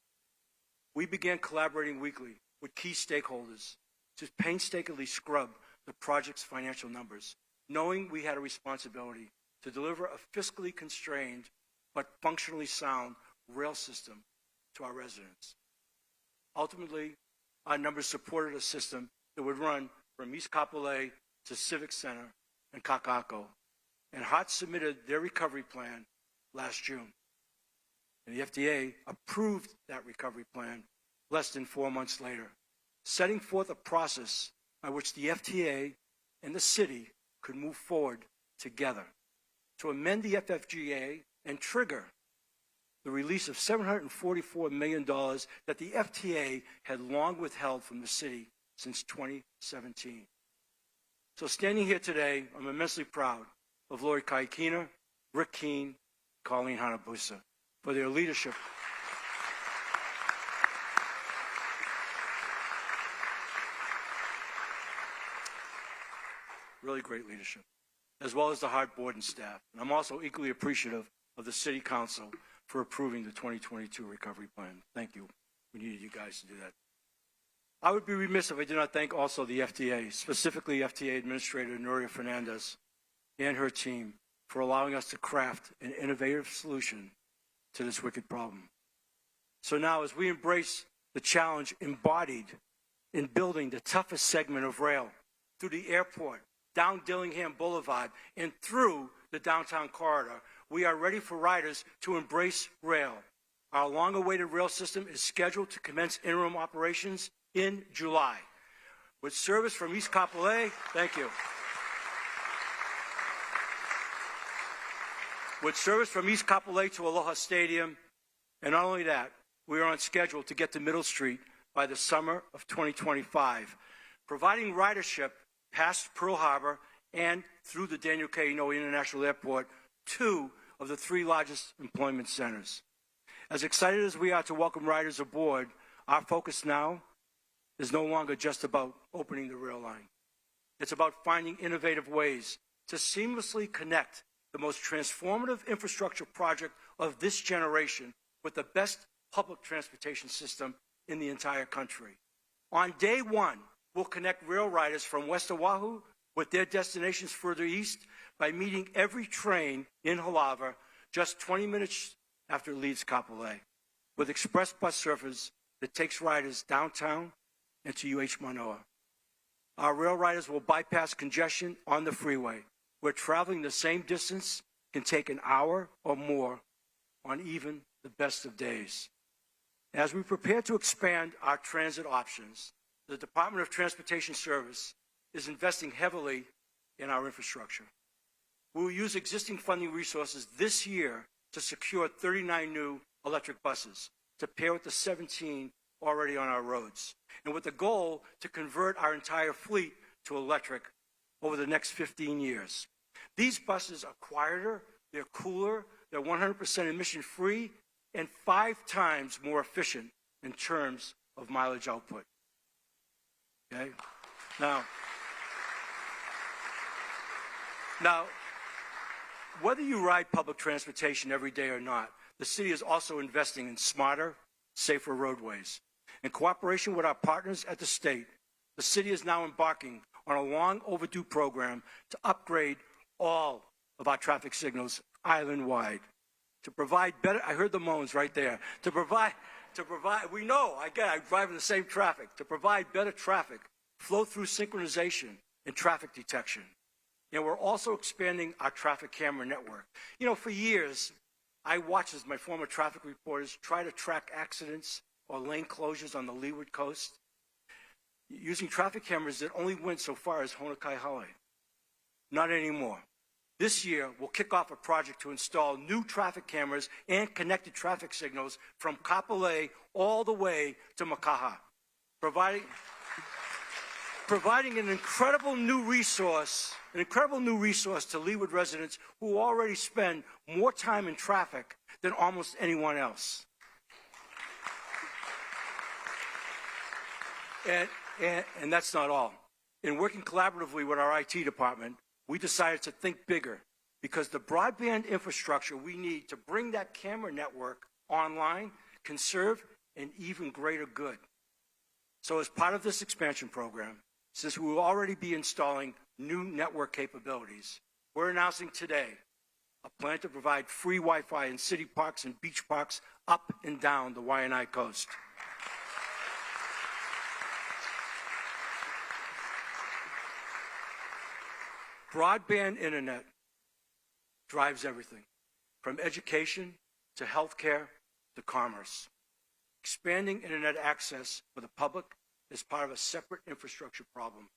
We began collaborating weekly with key stakeholders to painstakingly scrub the project's financial numbers, knowing we had a responsibility to deliver a fiscally constrained but functionally sound rail system to our residents. Ultimately, our numbers supported a system that would run from East Kapolei to Civic Center and Kakako, and HART submitted their recovery plan last June. And the FDA approved that recovery plan less than 4 months later, setting forth a process by which the FTA and the city could move forward together to amend the FFGA and trigger the release of $744 million that the FTA had long withheld from the city since 2017. So standing here today, I'm immensely proud of Lori Kaikina, Rick Keene, Colleen Hanabusa for their leadership. Really great leadership, as well as the HART board and staff. And I'm also equally appreciative of the City Council for approving the 2022 recovery plan. Thank you. We needed you guys to do that. I would be remiss if I did not thank also the FDA, specifically FTA Administrator Nuria Fernandez and her team for allowing us to craft an innovative solution to this wicked problem. So now, as we embrace the challenge embodied in building the toughest segment of rail through the airport, down Dillingham Boulevard, and through the downtown corridor, we are ready for riders to embrace rail. Our long-awaited rail system is scheduled to commence interim operations in July. With service from East Kapolei, thank you. With service from East Kapolei to Aloha Stadium, and not only that, we are on schedule to get to Middle Street by the summer of 2025, providing ridership past Pearl Harbor and through the Daniel K. Inouye International Airport, 2 of the 3 largest employment centers. As excited as we are to welcome riders aboard, our focus now is no longer just about opening the rail line. It's about finding innovative ways to seamlessly connect the most transformative infrastructure project of this generation with the best public transportation system in the entire country. On day 1, we'll connect rail riders from West Oahu with their destinations further east by meeting every train in Halava just 20 minutes after it leaves Kapolei, with express bus service that takes riders downtown and to UH Manoa. Our rail riders will bypass congestion on the freeway, where traveling the same distance can take an hour or more on even the best of days. As we prepare to expand our transit options, the Department of Transportation Service is investing heavily in our infrastructure. We will use existing funding resources this year to secure 39 new electric buses to pair with the 17 already on our roads, and with the goal to convert our entire fleet to electric over the next 15 years. These buses are quieter, they're cooler, they're 100% emission-free, and 5 times more efficient in terms of mileage output. Okay? Now, whether you ride public transportation every day or not, the city is also investing in smarter, safer roadways. In cooperation with our partners at the state, the city is now embarking on a long overdue program to upgrade all of our traffic signals island-wide. To provide better, I heard the moans right there. To provide, we know, I drive in the same traffic. To provide better traffic, flow-through synchronization, and traffic detection. And we're also expanding our traffic camera network. You know, for years, I watched as my former traffic reporters try to track accidents or lane closures on the leeward coast using traffic cameras that only went so far as Honolulu. Not anymore. This year, we'll kick off a project to install new traffic cameras and connected traffic signals from Kapolei all the way to Makaha, providing an incredible new resource to Leeward residents who already spend more time in traffic than almost anyone else. And that's not all. In working collaboratively with our IT department, we decided to think bigger because the broadband infrastructure we need to bring that camera network online can serve an even greater good. So as part of this expansion program, since we will already be installing new network capabilities, we're announcing today a plan to provide free Wi-Fi in city parks and beach parks up and down the Waianae coast. Broadband internet drives everything, from education to healthcare to commerce. Expanding internet access for the public is part of a separate infrastructure problem.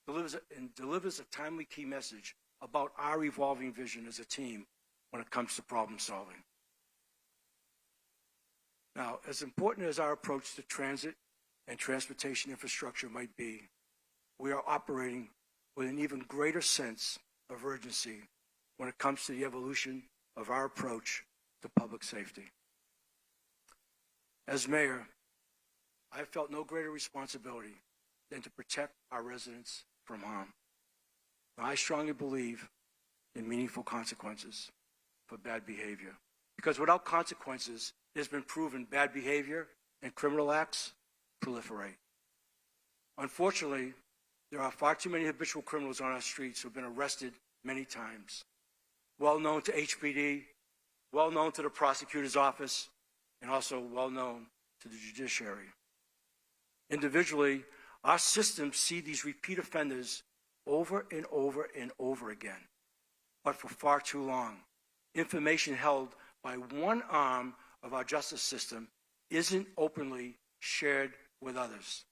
Delivers a timely key message about our evolving vision as a team when it comes to problem solving. Now, as important as our approach to transit and transportation infrastructure might be, we are operating with an even greater sense of urgency when it comes to the evolution of our approach to public safety. As mayor, I have felt no greater responsibility than to protect our residents from harm. I strongly believe in meaningful consequences for bad behavior, because without consequences, it has been proven bad behavior and criminal acts proliferate. Unfortunately, there are far too many habitual criminals on our streets who have been arrested many times. Well known to HPD, well known to the prosecutor's office, and also well known to the judiciary. Individually, our systems see these repeat offenders over and over and over again. But for far too long, information held by one arm of our justice system isn't openly shared with others.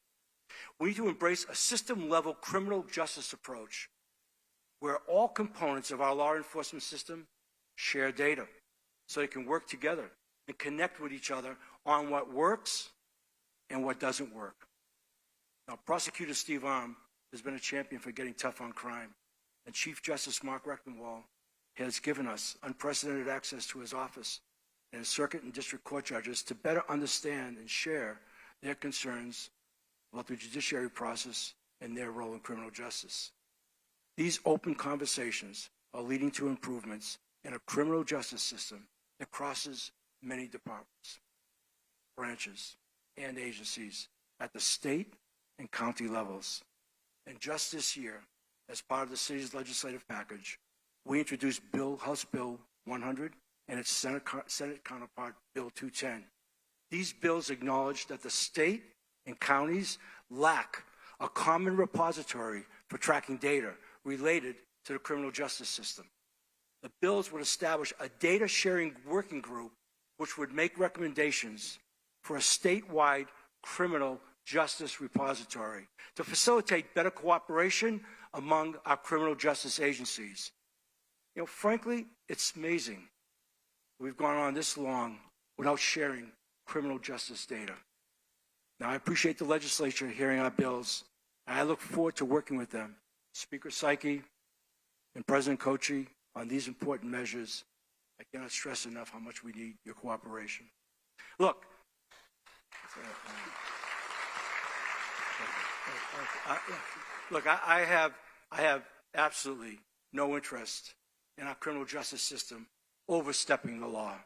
We need to embrace a system-level criminal justice approach where all components of our law enforcement system share data so they can work together and connect with each other on what works and what doesn't work. Now, Prosecutor Steve Arm has been a champion for getting tough on crime, and Chief Justice Mark Rectenwald has given us unprecedented access to his office and his circuit and district court judges to better understand and share their concerns about the judiciary process and their role in criminal justice. These open conversations are leading to improvements in a criminal justice system that crosses many departments, branches, and agencies at the state and county levels. And just this year, as part of the city's legislative package, we introduced House Bill 100 and its Senate counterpart, Bill 210. These bills acknowledge that the state and counties lack a common repository for tracking data related to the criminal justice system. The bills would establish a data sharing working group which would make recommendations for a statewide criminal justice repository to facilitate better cooperation among our criminal justice agencies. You know, frankly, it's amazing we've gone on this long without sharing criminal justice data. Now, I appreciate the legislature hearing our bills, and I look forward to working with them, Speaker Psyche and President Kochi, on these important measures. I cannot stress enough how much we need your cooperation. Look, I have absolutely no interest in our criminal justice system overstepping the law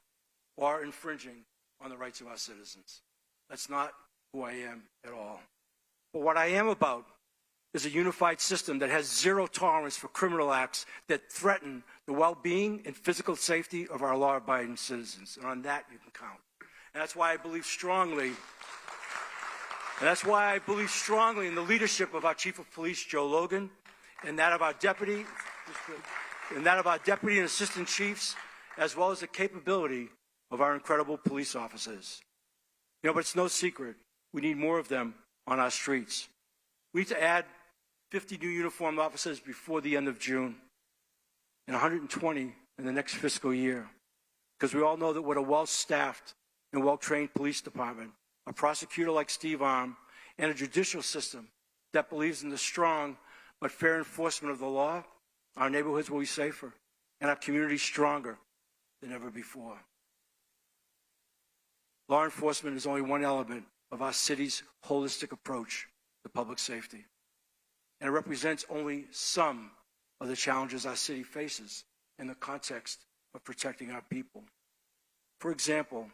or infringing on the rights of our citizens. That's not who I am at all. But what I am about is a unified system that has zero tolerance for criminal acts that threaten the well-being and physical safety of our law-abiding citizens. And on that, you can count. And that's why I believe strongly in the leadership of our Chief of Police, Joe Logan, and that of our deputy and assistant chiefs, as well as the capability of our incredible police officers. But it's no secret, we need more of them on our streets. We need to add 50 new uniformed officers before the end of June and 120 in the next fiscal year. Because we all know that with a well-staffed and well-trained police department, a prosecutor like Steve Arm, and a judicial system that believes in the strong but fair enforcement of the law, our neighborhoods will be safer and our communities stronger than ever before. Law enforcement is only one element of our city's holistic approach to public safety, and it represents only some of the challenges our city faces in the context of protecting our people. For example,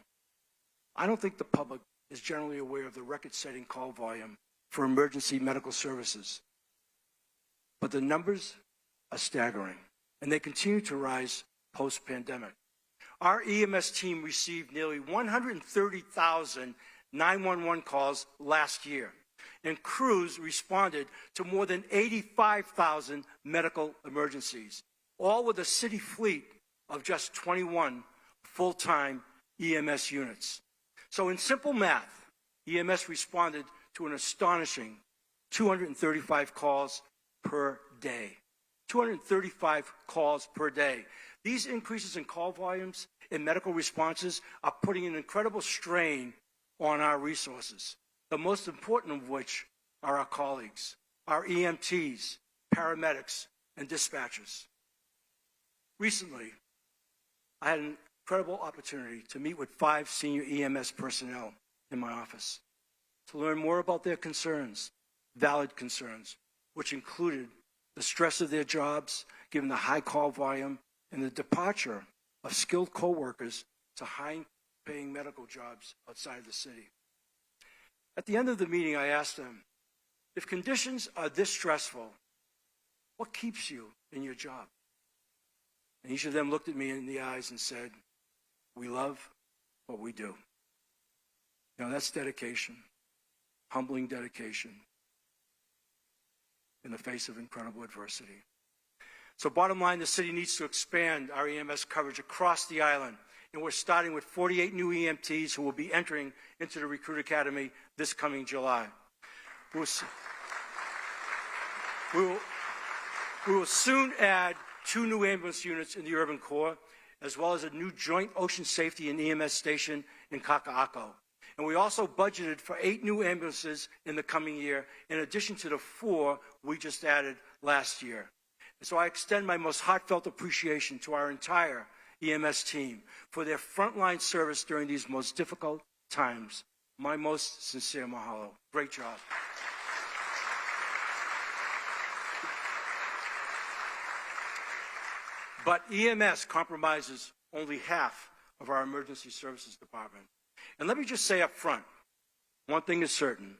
I don't think the public is generally aware of the record-setting call volume for emergency medical services. But the numbers are staggering, and they continue to rise post-pandemic. Our EMS team received nearly 130,000 911 calls last year, and crews responded to more than 85,000 medical emergencies, all with a city fleet of just 21 full-time EMS units. So in simple math, EMS responded to an astonishing 235 calls per day. 235 calls per day. These increases in call volumes and medical responses are putting an incredible strain on our resources, the most important of which are our colleagues, our EMTs, paramedics, and dispatchers. Recently, I had an incredible opportunity to meet with 5 senior EMS personnel in my office to learn more about their concerns, valid concerns, which included the stress of their jobs, given the high call volume, and the departure of skilled co-workers to high-paying medical jobs outside the city. At the end of the meeting, I asked them, if conditions are this stressful, what keeps you in your job? And each of them looked at me in the eyes and said, we love what we do. That's dedication, humbling dedication in the face of incredible adversity. So bottom line, the city needs to expand our EMS coverage across the island. And we're starting with 48 new EMTs who will be entering into the Recruit Academy this coming July. We will soon add 2 new ambulance units in the urban core, as well as a new joint ocean safety and EMS station in Kaka'ako. And we also budgeted for 8 new ambulances in the coming year, in addition to the 4 we just added last year. And so I extend my most heartfelt appreciation to our entire EMS team for their frontline service during these most difficult times. My most sincere mahalo. Great job. But EMS compromises only half of our emergency services department. And let me just say up front, one thing is certain.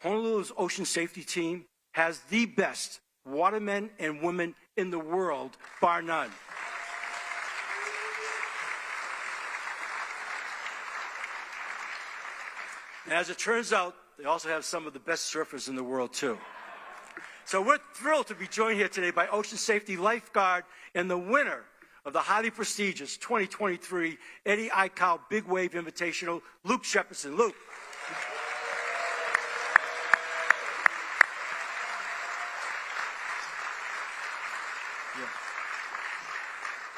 Honolulu's ocean safety team has the best watermen and women in the world, bar none. And as it turns out, they also have some of the best surfers in the world, too. So we're thrilled to be joined here today by Ocean Safety Lifeguard and the winner of the highly prestigious 2023 Eddie Aikau Big Wave Invitational, Luke Shepperson. Luke.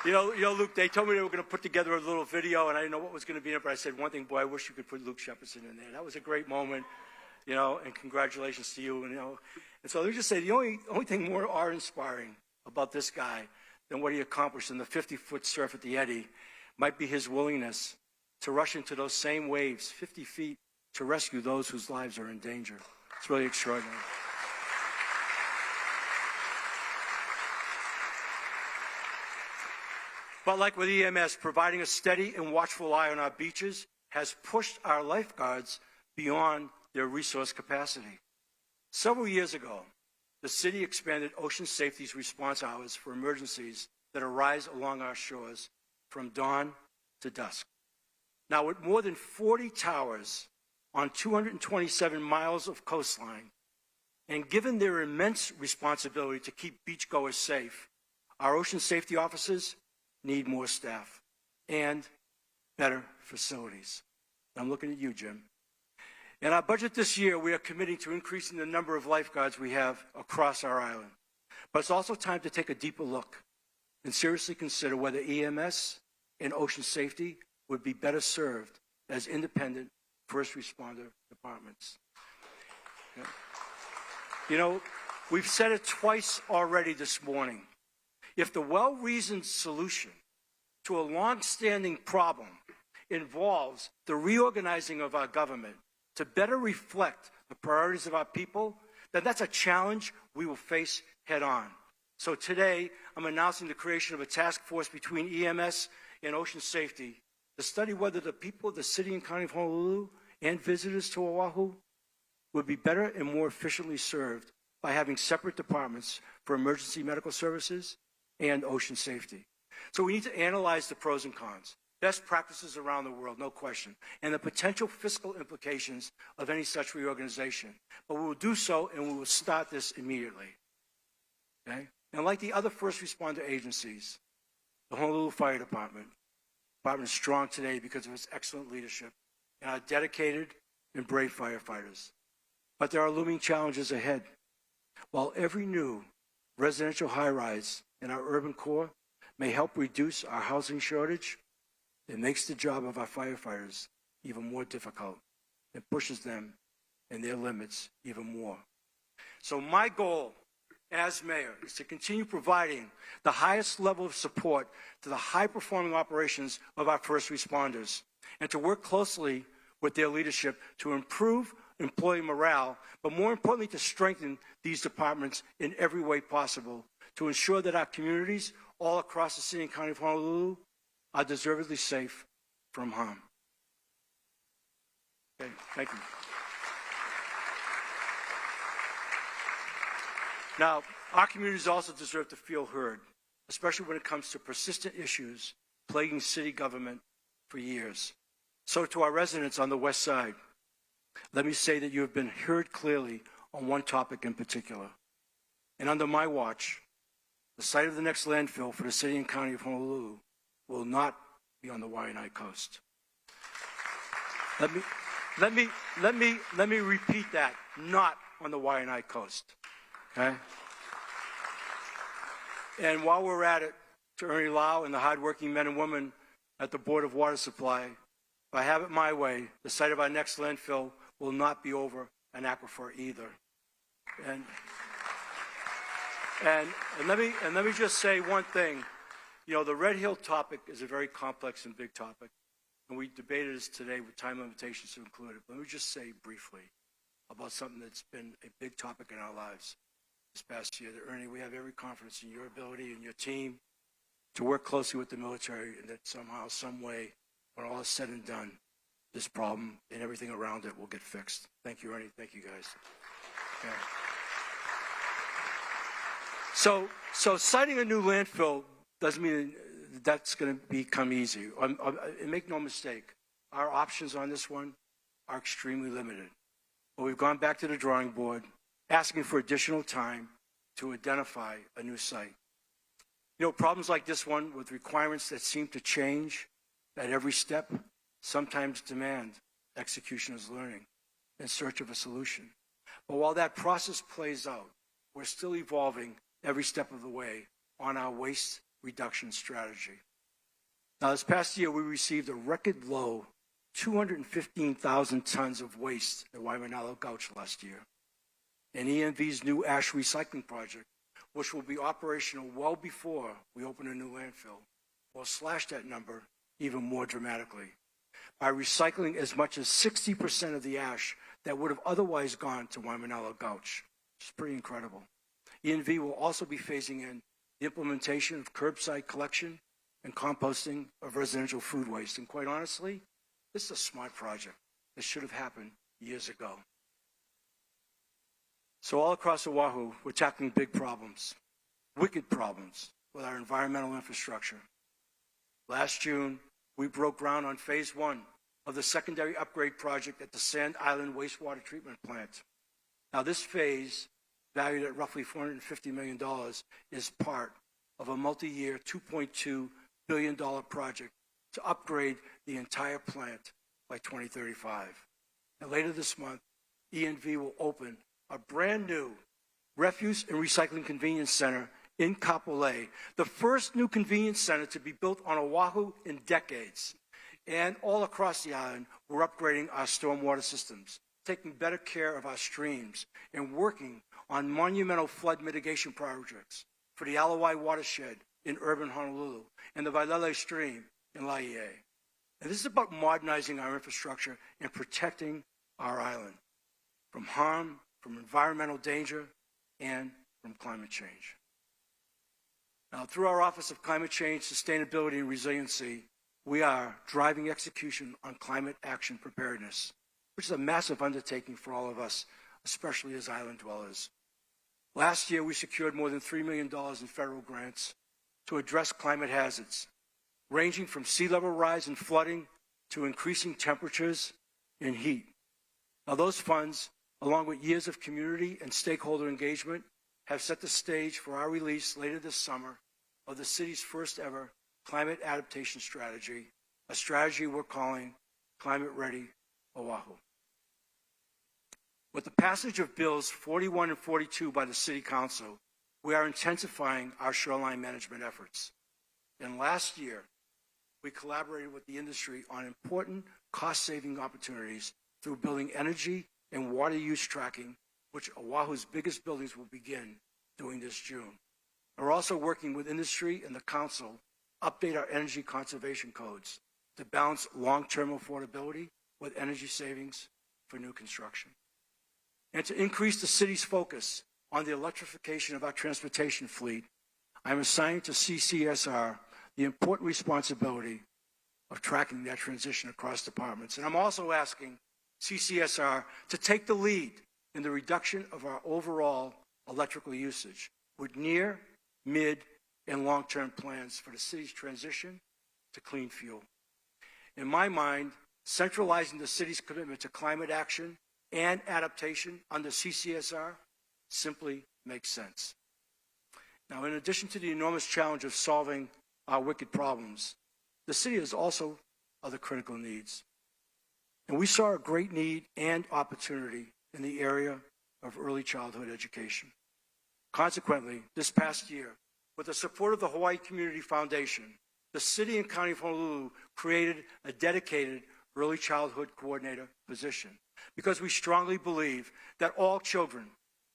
Luke, they told me they were going to put together a little video, and I didn't know what was going to be in it, but I said, one thing, boy, I wish you could put Luke Shepperson in there. That was a great moment, and congratulations to you. And so let me just say, the only thing more awe-inspiring about this guy than what he accomplished in the 50-foot surf at the Eddy might be his willingness to rush into those same waves, 50 feet, to rescue those whose lives are in danger. It's really extraordinary. But like with EMS, providing a steady and watchful eye on our beaches has pushed our lifeguards beyond their resource capacity. Several years ago, the city expanded ocean safety's response hours for emergencies that arise along our shores from dawn to dusk. Now, with more than 40 towers on 227 miles of coastline, and given their immense responsibility to keep beachgoers safe, our ocean safety officers need more staff and better facilities. I'm looking at you, Jim. In our budget this year, we are committing to increasing the number of lifeguards we have across our island. But it's also time to take a deeper look and seriously consider whether EMS and ocean safety would be better served as independent first responder departments. Yeah. You know, we've said it twice already this morning. If the well-reasoned solution to a long-standing problem involves the reorganizing of our government to better reflect the priorities of our people, then that's a challenge we will face head on. So today, I'm announcing the creation of a task force between EMS and ocean safety to study whether the people of the city and county of Honolulu and visitors to Oahu would be better and more efficiently served by having separate departments for emergency medical services and ocean safety. So we need to analyze the pros and cons, best practices around the world, no question, and the potential fiscal implications of any such reorganization. But we will do so, and we will start this immediately. Okay? And like the other first responder agencies, the Honolulu Fire Department is strong today because of its excellent leadership and our dedicated and brave firefighters. But there are looming challenges ahead. While every new residential high-rise in our urban core may help reduce our housing shortage, it makes the job of our firefighters even more difficult. It pushes them and their limits even more. So my goal as mayor is to continue providing the highest level of support to the high-performing operations of our first responders and to work closely with their leadership to improve employee morale, but more importantly, to strengthen these departments in every way possible to ensure that our communities all across the city and county of Honolulu are deservedly safe from harm. Okay, thank you. Now, our communities also deserve to feel heard, especially when it comes to persistent issues plaguing city government for years. So to our residents on the west side, let me say that you have been heard clearly on one topic in particular. And under my watch, the site of the next landfill for the city and county of Honolulu will not be on the Waianae coast. Let me repeat that, not on the Waianae coast. Okay? And while we're at it, to Ernie Lau and the hardworking men and women at the Board of Water Supply, if I have it my way, the site of our next landfill will not be over an aquifer either. And let me just say one thing. You know, the Red Hill topic is a very complex and big topic, and we debated this today with time limitations to include it. But let me just say briefly about something that's been a big topic in our lives this past year. That, Ernie, we have every confidence in your ability and your team to work closely with the military, and that somehow, some way, when all is said and done, this problem and everything around it will get fixed. Thank you, Ernie. Thank you, guys. Okay. So citing a new landfill doesn't mean that's going to become easy. And make no mistake, our options on this one are extremely limited. But we've gone back to the drawing board, asking for additional time to identify a new site. You know, problems like this one with requirements that seem to change at every step sometimes demand execution as learning in search of a solution. But while that process plays out, we're still evolving every step of the way on our waste reduction strategy. Now, this past year, we received a record low 215,000 tons of waste at Waimanalo Gulch last year. And EMV's new ash recycling project, which will be operational well before we open a new landfill, will slash that number even more dramatically by recycling as much as 60% of the ash that would have otherwise gone to Waimanalo Gulch. It's pretty incredible. EMV will also be phasing in the implementation of curbside collection and composting of residential food waste. And quite honestly, this is a smart project that should have happened years ago. So all across Oahu, we're tackling big problems, wicked problems with our environmental infrastructure. Last June, we broke ground on phase 1 of the secondary upgrade project at the Sand Island wastewater treatment plant. Now this phase, valued at roughly $450 million, is part of a multi-year $2.2 billion project to upgrade the entire plant by 2035. And later this month, ENV will open a brand new refuse and recycling convenience center in Kapolei, the first new convenience center to be built on Oahu in decades. And all across the island, we're upgrading our stormwater systems, taking better care of our streams, and working on monumental flood mitigation projects for the Alawai watershed in urban Honolulu and the Wailele stream in Laie. And this is about modernizing our infrastructure and protecting our island from harm, from environmental danger, and from climate change. Now, through our Office of Climate Change, Sustainability, and Resiliency, we are driving execution on climate action preparedness, which is a massive undertaking for all of us, especially as island dwellers. Last year, we secured more than $3 million in federal grants to address climate hazards, ranging from sea level rise and flooding to increasing temperatures and heat. Now, those funds, along with years of community and stakeholder engagement, have set the stage for our release later this summer of the city's first ever climate adaptation strategy, a strategy we're calling Climate Ready Oahu. With the passage of Bills 41 and 42 by the City Council, we are intensifying our shoreline management efforts. And last year, we collaborated with the industry on important cost-saving opportunities through building energy and water use tracking, which Oahu's biggest buildings will begin doing this June. And we're also working with industry and the council to update our energy conservation codes to balance long-term affordability with energy savings for new construction. And to increase the city's focus on the electrification of our transportation fleet, I'm assigning to CCSR the important responsibility of tracking that transition across departments. And I'm also asking CCSR to take the lead in the reduction of our overall electrical usage with near, mid, and long-term plans for the city's transition to clean fuel. In my mind, centralizing the city's commitment to climate action and adaptation under CCSR simply makes sense. Now, in addition to the enormous challenge of solving our wicked problems, the city has also other critical needs. And we saw a great need and opportunity in the area of early childhood education. Consequently, this past year, with the support of the Hawaii Community Foundation, the City and County of Honolulu created a dedicated early childhood coordinator position because we strongly believe that all children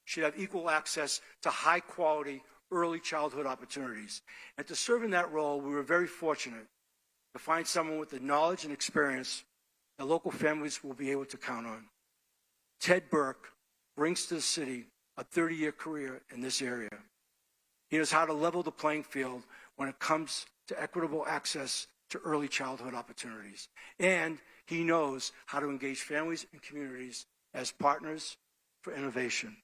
should have equal access to high-quality early childhood opportunities. And to serve in that role, we were very fortunate to find someone with the knowledge and experience that local families will be able to count on. Ted Burke brings to the city a 30-year career in this area. He knows how to level the playing field when it comes to equitable access to early childhood opportunities. And he knows how to engage families and communities as partners for innovation.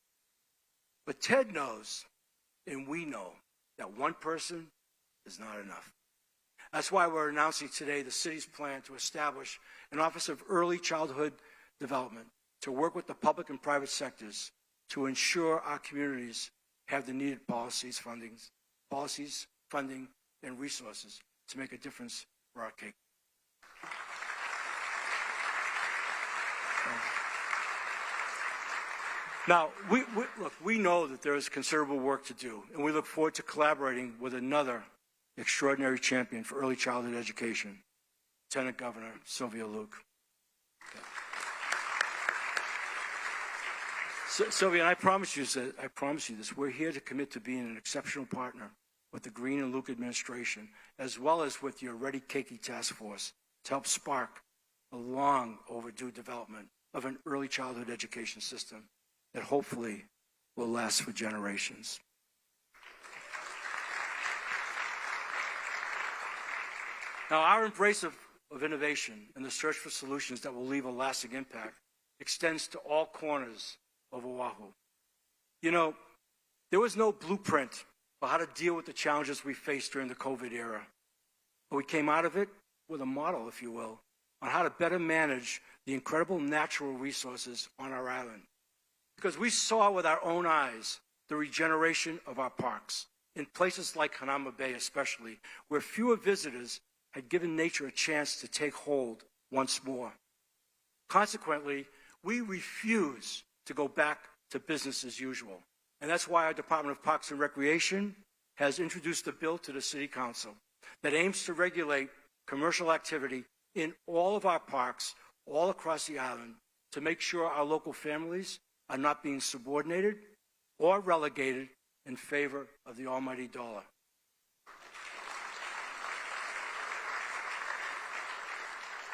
But Ted knows, and we know, that one person is not enough. That's why we're announcing today the city's plan to establish an Office of Early Childhood Development to work with the public and private sectors to ensure our communities have the needed policies, funding, and resources to make a difference for our kids. Now, we know that there is considerable work to do, and we look forward to collaborating with another extraordinary champion for early childhood education, Lieutenant Governor Sylvia Luke. Sylvia, and I promise you this, we're here to commit to being an exceptional partner with the Green and Luke administration, as well as with your Ready Keiki task force to help spark the long overdue development of an early childhood education system that hopefully will last for generations. Now, our embrace of innovation and the search for solutions that will leave a lasting impact extends to all corners of Oahu. You know, there was no blueprint for how to deal with the challenges we faced during the COVID era. But we came out of it with a model, if you will, on how to better manage the incredible natural resources on our island. Because we saw with our own eyes the regeneration of our parks, in places like Hanauma Bay especially, where fewer visitors had given nature a chance to take hold once more. Consequently, we refuse to go back to business as usual. And that's why our Department of Parks and Recreation has introduced a bill to the City Council that aims to regulate commercial activity in all of our parks all across the island to make sure our local families are not being subordinated or relegated in favor of the almighty dollar.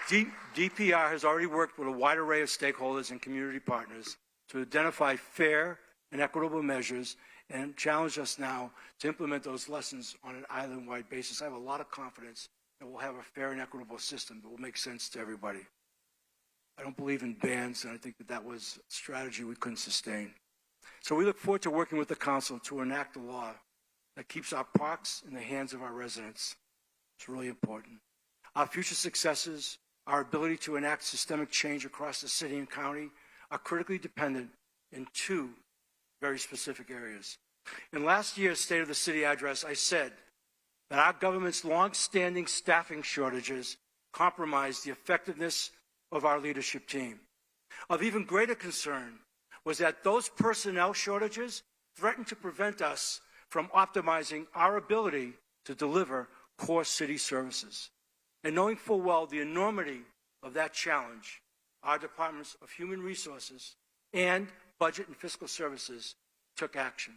DPR has already worked with a wide array of stakeholders and community partners to identify fair and equitable measures and challenge us now to implement those lessons on an island-wide basis. I have a lot of confidence that we'll have a fair and equitable system that will make sense to everybody. I don't believe in bans, and I think that was a strategy we couldn't sustain. So we look forward to working with the council to enact a law that keeps our parks in the hands of our residents. It's really important. Our future successes, our ability to enact systemic change across the city and county are critically dependent in two very specific areas. In last year's State of the City address, I said that our government's long-standing staffing shortages compromised the effectiveness of our leadership team. Of even greater concern was that those personnel shortages threatened to prevent us from optimizing our ability to deliver core city services. And knowing full well the enormity of that challenge, our Departments of Human Resources and Budget and Fiscal Services took action.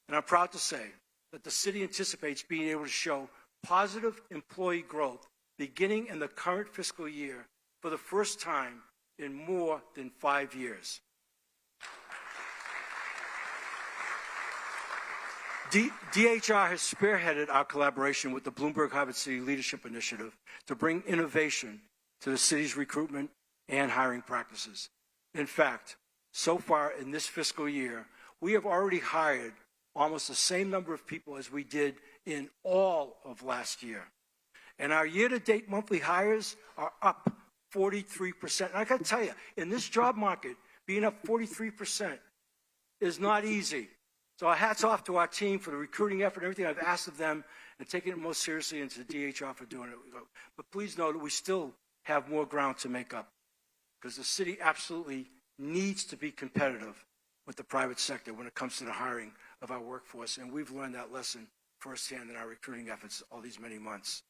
And I'm proud to say that the city anticipates being able to show positive employee growth beginning in the current fiscal year for the first time in more than 5 years. DHR has spearheaded our collaboration with the Bloomberg Harvard City Leadership Initiative to bring innovation to the city's recruitment and hiring practices. In fact, so far in this fiscal year, we have already hired almost the same number of people as we did in all of last year. And our year-to-date monthly hires are up 43%. And I got to tell you, in this job market, being up 43% is not easy. So our hats off to our team for the recruiting effort, everything I've asked of them, and taking it most seriously, and to DHR for doing it. But please know that we still have more ground to make up, because the city absolutely needs to be competitive with the private sector when it comes to the hiring of our workforce, and we've learned that lesson firsthand in our recruiting efforts all these many months.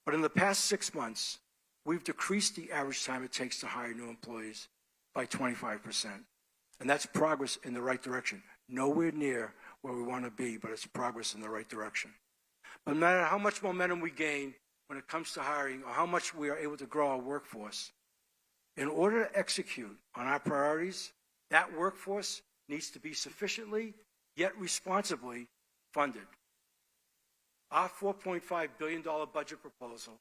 But in the past 6 months, we've decreased the average time it takes to hire new employees by 25%. And that's progress in the right direction. Nowhere near where we want to be, but it's progress in the right direction. But no matter how much momentum we gain when it comes to hiring or how much we are able to grow our workforce, in order to execute on our priorities, that workforce needs to be sufficiently yet responsibly funded. Our $4.5 billion budget proposal,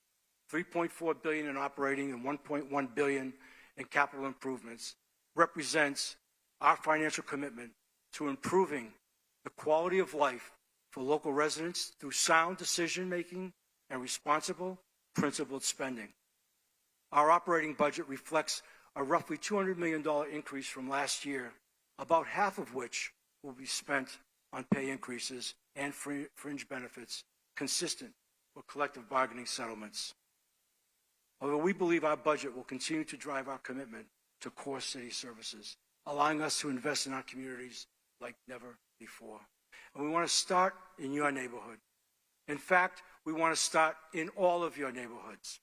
$3.4 billion in operating and $1.1 billion in capital improvements, represents our financial commitment to improving the quality of life for local residents through sound decision-making and responsible, principled spending. Our operating budget reflects a roughly $200 million increase from last year, about half of which will be spent on pay increases and fringe benefits consistent with collective bargaining settlements. Although we believe our budget will continue to drive our commitment to core city services, allowing us to invest in our communities like never before. And we want to start in your neighborhood. In fact, we want to start in all of your neighborhoods.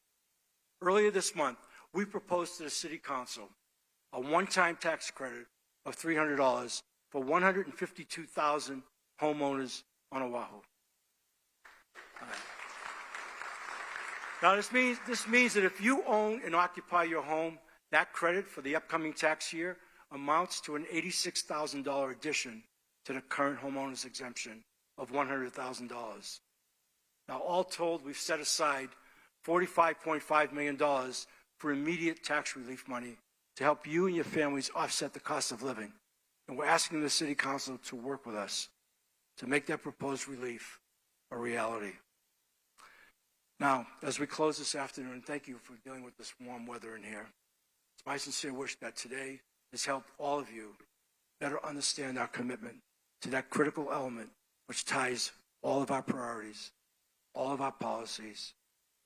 Earlier this month, we proposed to the City Council a one-time tax credit of $300 for 152,000 homeowners on Oahu. Now, this means that if you own and occupy your home, that credit for the upcoming tax year amounts to an $86,000 addition to the current homeowners exemption of $100,000. Now, all told, we've set aside $45.5 million for immediate tax relief money to help you and your families offset the cost of living. And we're asking the City Council to work with us to make that proposed relief a reality. Now, as we close this afternoon, thank you for dealing with this warm weather in here. It's my sincere wish that today has helped all of you better understand our commitment to that critical element which ties all of our priorities, all of our policies,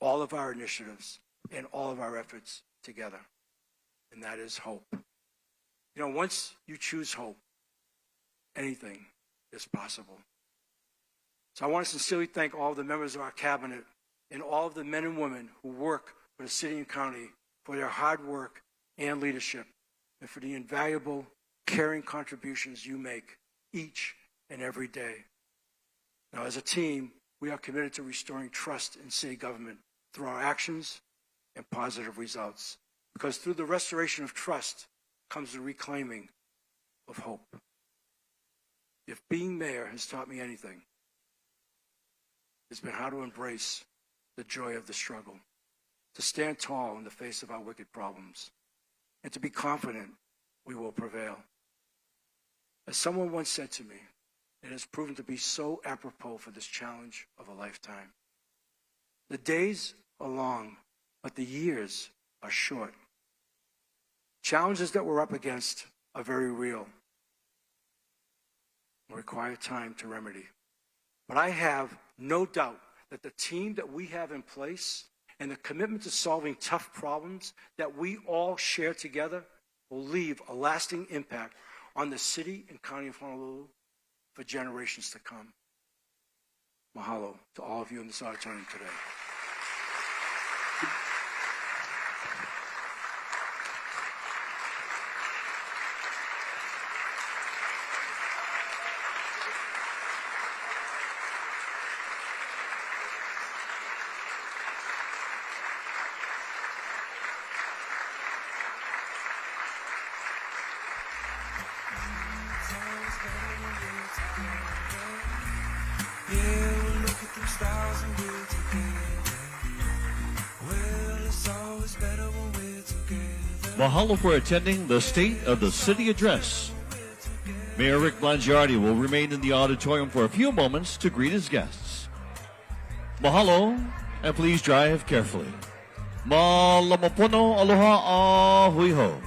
all of our initiatives, and all of our efforts together. And that is hope. You know, once you choose hope, anything is possible. So I want to sincerely thank all of the members of our cabinet and all of the men and women who work for the city and county for their hard work and leadership, and for the invaluable, caring contributions you make each and every day. Now, as a team, we are committed to restoring trust in city government through our actions and positive results, because through the restoration of trust comes the reclaiming of hope. If being mayor has taught me anything, it's been how to embrace the joy of the struggle, to stand tall in the face of our wicked problems, and to be confident we will prevail. As someone once said to me, it has proven to be so apropos for this challenge of a lifetime. The days are long, but the years are short. Challenges that we're up against are very real and require time to remedy. But I have no doubt that the team that we have in place and the commitment to solving tough problems that we all share together will leave a lasting impact on the city and county of Honolulu for generations to come. Mahalo to all of you in this auditorium today. Mahalo for attending the State of the City Address. Mayor Rick Blangiardi will remain in the auditorium for a few moments to greet his guests. Mahalo, and please drive carefully. Malamapono aloha a hui ho.